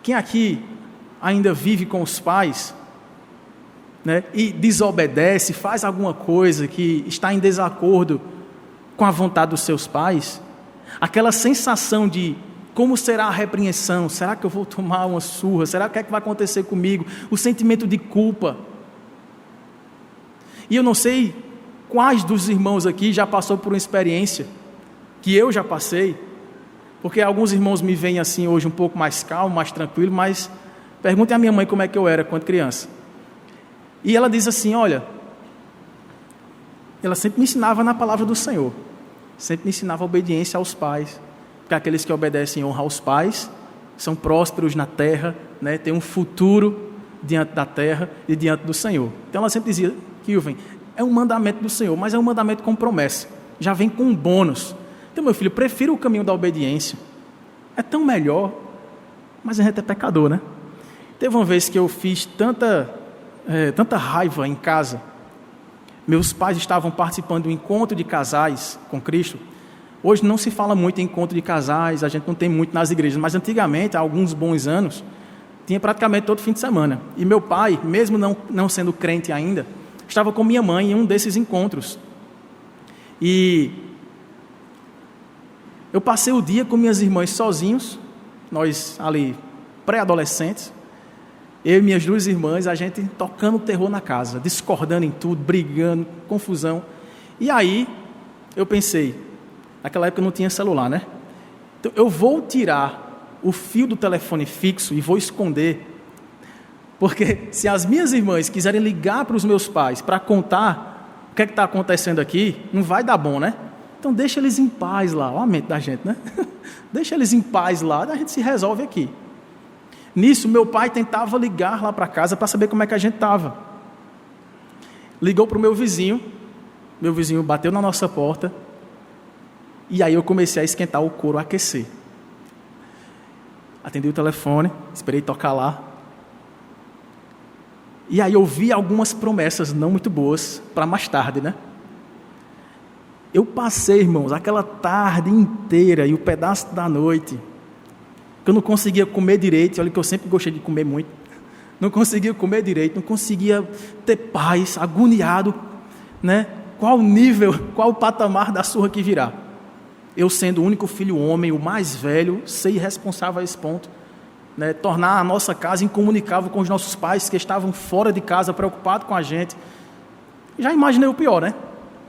Quem aqui ainda vive com os pais, né, e desobedece, faz alguma coisa que está em desacordo com a vontade dos seus pais, aquela sensação de como será a repreensão, será que eu vou tomar uma surra, será que é que vai acontecer comigo, o sentimento de culpa. E eu não sei quais dos irmãos aqui já passou por uma experiência que eu já passei, porque alguns irmãos me veem assim hoje um pouco mais calmo, mais tranquilo, mas perguntem à minha mãe como é que eu era quando criança. E ela diz assim, olha, ela sempre me ensinava na palavra do Senhor, sempre me ensinava a obediência aos pais, porque aqueles que obedecem e honram aos pais são prósperos na terra, né, têm um futuro diante da terra e diante do Senhor. Então ela sempre dizia, Kilvin, é um mandamento do Senhor, mas é um mandamento com promessa, já vem com um bônus. Então, meu filho, prefiro o caminho da obediência, é tão melhor, mas a gente é pecador, né? Teve uma vez que eu fiz tanta raiva em casa. Meus pais estavam participando do encontro de casais com Cristo. Hoje não se fala muito em encontro de casais, a gente não tem muito nas igrejas, mas antigamente, há alguns bons anos, tinha praticamente todo fim de semana. E meu pai, mesmo não sendo crente ainda, estava com minha mãe em um desses encontros. E eu passei o dia com minhas irmãs sozinhos, nós ali pré-adolescentes, eu e minhas duas irmãs, a gente tocando terror na casa, discordando em tudo, brigando, confusão. E aí, eu pensei, naquela época não tinha celular, né? Então, eu vou tirar o fio do telefone fixo e vou esconder, porque se as minhas irmãs quiserem ligar para os meus pais para contar o que é que está acontecendo aqui, não vai dar bom, né? Então deixa eles em paz lá, olha a mente da gente, né? Deixa eles em paz lá, a gente se resolve aqui. Nisso, meu pai tentava ligar lá para casa para saber como é que a gente estava. Ligou para o meu vizinho bateu na nossa porta, e aí eu comecei a esquentar o couro, a aquecer. Atendi o telefone, esperei tocar lá, e aí eu vi algumas promessas não muito boas para mais tarde, né? Eu passei, irmãos, aquela tarde inteira e o pedaço da noite, que eu não conseguia comer direito, olha que eu sempre gostei de comer muito, não conseguia comer direito, não conseguia ter paz, agoniado, né? Qual o nível, qual o patamar da surra que virá? Eu sendo o único filho homem, o mais velho, ser irresponsável a esse ponto, né, tornar a nossa casa incomunicável com os nossos pais que estavam fora de casa, preocupados com a gente. Já imaginei o pior, né?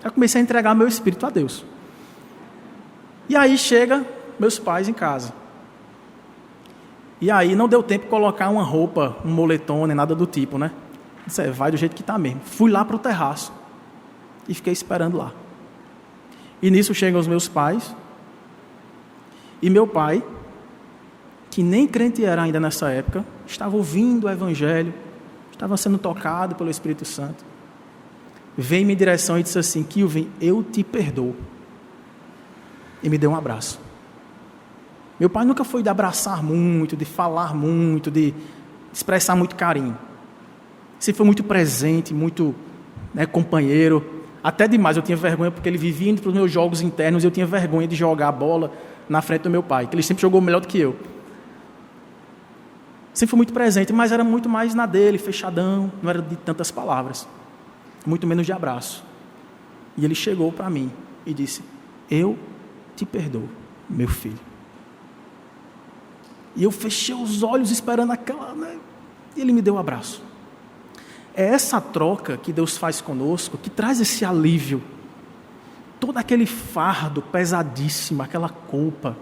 Já comecei a entregar meu espírito a Deus. E aí chega meus pais em casa. E aí não deu tempo de colocar uma roupa, um moletom, nem nada do tipo, né? Disse, vai do jeito que está mesmo. Fui lá para o terraço e fiquei esperando lá. E nisso chegam os meus pais. E meu pai, que nem crente era ainda nessa época, estava ouvindo o Evangelho, estava sendo tocado pelo Espírito Santo. Veio-me em direção e disse assim: Kilvin, eu te perdoo. E me deu um abraço. Meu pai nunca foi de abraçar muito, de falar muito, de expressar muito carinho. Sempre foi muito presente, muito, né, companheiro. Até demais, eu tinha vergonha porque ele vivia indo para os meus jogos internos e eu tinha vergonha de jogar a bola na frente do meu pai, que ele sempre jogou melhor do que eu. Sempre foi muito presente, mas era muito mais na dele, fechadão, não era de tantas palavras, muito menos de abraço. E ele chegou para mim e disse: eu te perdoo, meu filho. E eu fechei os olhos esperando aquela, né? E ele me deu um abraço. É essa troca que Deus faz conosco que traz esse alívio. Todo aquele fardo pesadíssimo, aquela culpa,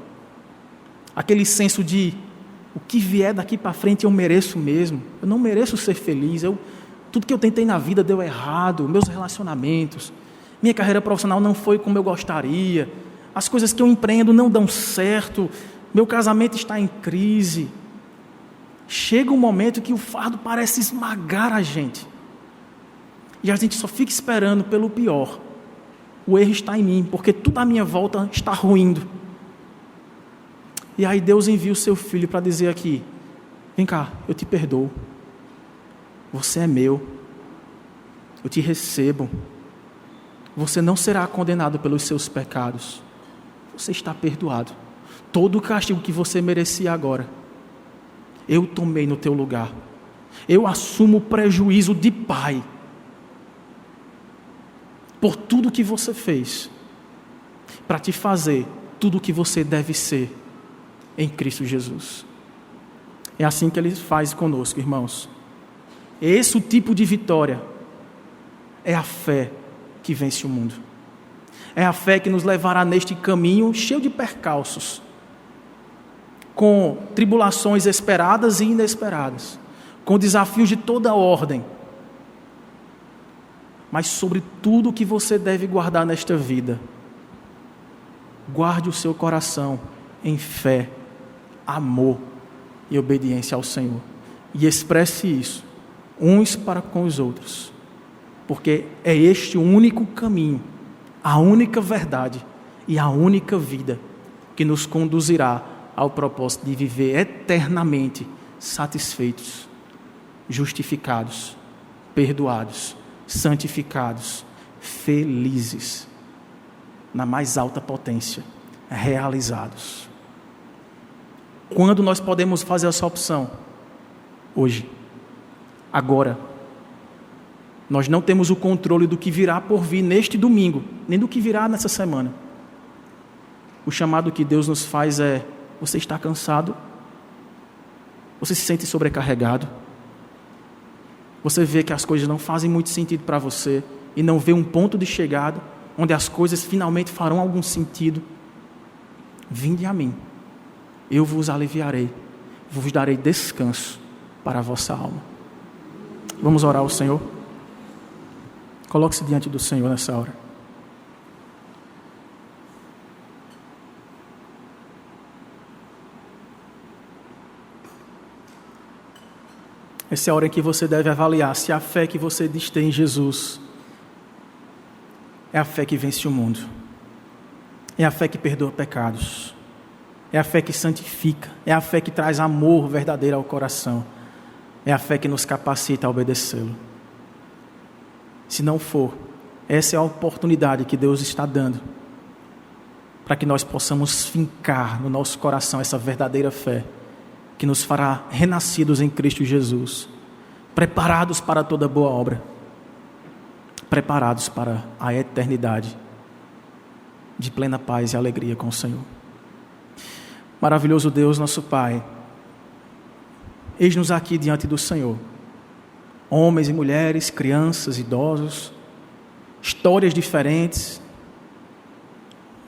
aquele senso de o que vier daqui para frente eu mereço mesmo. Eu não mereço ser feliz. Tudo que eu tentei na vida deu errado. Meus relacionamentos, minha carreira profissional não foi como eu gostaria. As coisas que eu empreendo não dão certo. Meu casamento está em crise. Chega um momento que o fardo parece esmagar a gente. E a gente só fica esperando pelo pior. O erro está em mim, porque tudo à minha volta está ruindo. E aí Deus envia o seu filho para dizer aqui: vem cá, eu te perdoo. Você é meu. Eu te recebo. Você não será condenado pelos seus pecados. Você está perdoado. Todo o castigo que você merecia agora, eu tomei no teu lugar. Eu assumo o prejuízo de pai por tudo que você fez, para te fazer tudo o que você deve ser em Cristo Jesus. É assim que Ele faz conosco, irmãos. Esse tipo de vitória é a fé que vence o mundo. É a fé que nos levará neste caminho cheio de percalços, com tribulações esperadas e inesperadas, com desafios de toda ordem. Mas sobre tudo o que você deve guardar nesta vida, guarde o seu coração em fé, amor e obediência ao Senhor. E expresse isso uns para com os outros, porque é este o único caminho, a única verdade e a única vida que nos conduzirá ao propósito de viver eternamente satisfeitos, justificados, perdoados, santificados, felizes, na mais alta potência, realizados. Quando nós podemos fazer essa opção? Hoje, agora. Nós não temos o controle do que virá por vir neste domingo, nem do que virá nessa semana. O chamado que Deus nos faz é: você está cansado? Você se sente sobrecarregado? Você vê que as coisas não fazem muito sentido para você e não vê um ponto de chegada onde as coisas finalmente farão algum sentido? Vinde a mim, eu vos aliviarei, vos darei descanso para a vossa alma. Vamos orar ao Senhor? Coloque-se diante do Senhor nessa hora. Essa é a hora em que você deve avaliar se a fé que você diz ter em Jesus é a fé que vence o mundo. É a fé que perdoa pecados. É a fé que santifica. É a fé que traz amor verdadeiro ao coração. É a fé que nos capacita a obedecê-lo. Se não for, essa é a oportunidade que Deus está dando para que nós possamos fincar no nosso coração essa verdadeira fé que nos fará renascidos em Cristo Jesus, preparados para toda boa obra, preparados para a eternidade de plena paz e alegria com o Senhor. Maravilhoso Deus, nosso Pai, eis-nos aqui diante do Senhor. Homens e mulheres, crianças, idosos, histórias diferentes,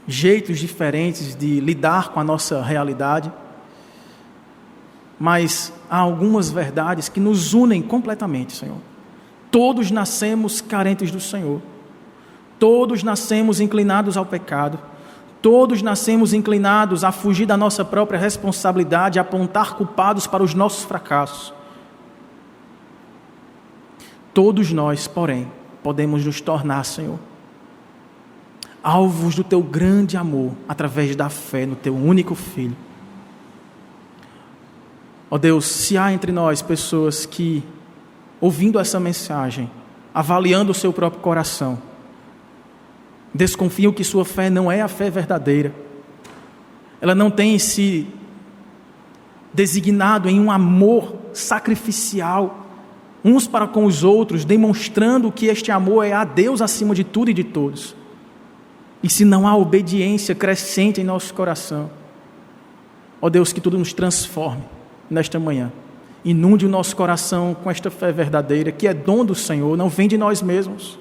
jeitos diferentes de lidar com a nossa realidade, mas há algumas verdades que nos unem completamente, Senhor. Todos nascemos carentes do Senhor, todos nascemos inclinados ao pecado, todos nascemos inclinados a fugir da nossa própria responsabilidade, a apontar culpados para os nossos fracassos. Todos nós, porém, podemos nos tornar, Senhor, alvos do Teu grande amor, através da fé no Teu único Filho. Ó Deus, se há entre nós pessoas que, ouvindo essa mensagem, avaliando o seu próprio coração, desconfiam que sua fé não é a fé verdadeira, ela não tem se designado em um amor sacrificial, uns para com os outros, demonstrando que este amor é a Deus acima de tudo e de todos, e se não há obediência crescente em nosso coração, ó Deus, que tudo nos transforme nesta manhã, inunde o nosso coração com esta fé verdadeira, que é dom do Senhor, não vem de nós mesmos,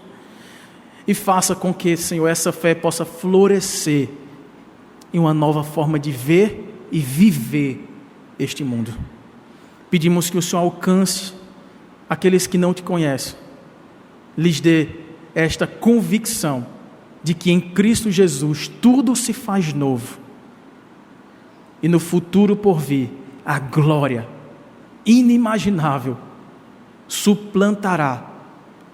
e faça com que, Senhor, essa fé possa florescer em uma nova forma de ver e viver este mundo. Pedimos que o Senhor alcance aqueles que não Te conhecem, lhes dê esta convicção de que em Cristo Jesus tudo se faz novo, e no futuro por vir, a glória inimaginável suplantará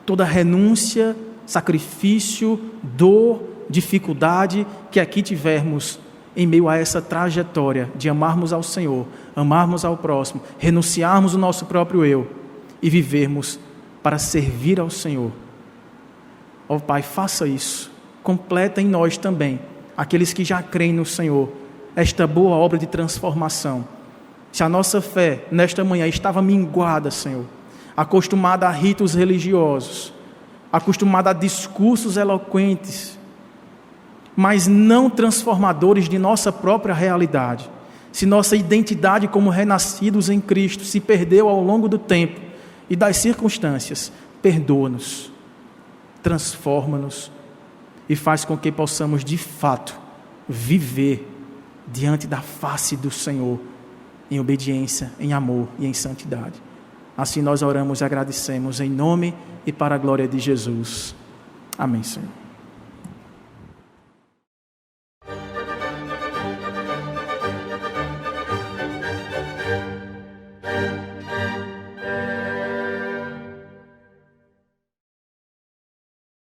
toda renúncia, sacrifício, dor, dificuldade que aqui tivermos em meio a essa trajetória de amarmos ao Senhor, amarmos ao próximo, renunciarmos o nosso próprio eu e vivermos para servir ao Senhor. Ó Pai, faça isso, completa em nós também, aqueles que já creem no Senhor, esta boa obra de transformação. Se a nossa fé nesta manhã estava minguada, Senhor, acostumada a ritos religiosos, acostumada a discursos eloquentes, mas não transformadores de nossa própria realidade, se nossa identidade como renascidos em Cristo se perdeu ao longo do tempo e das circunstâncias, perdoa-nos, transforma-nos e faz com que possamos de fato viver diante da face do Senhor em obediência, em amor e em santidade. Assim nós oramos e agradecemos em nome e para a glória de Jesus. Amém, Senhor.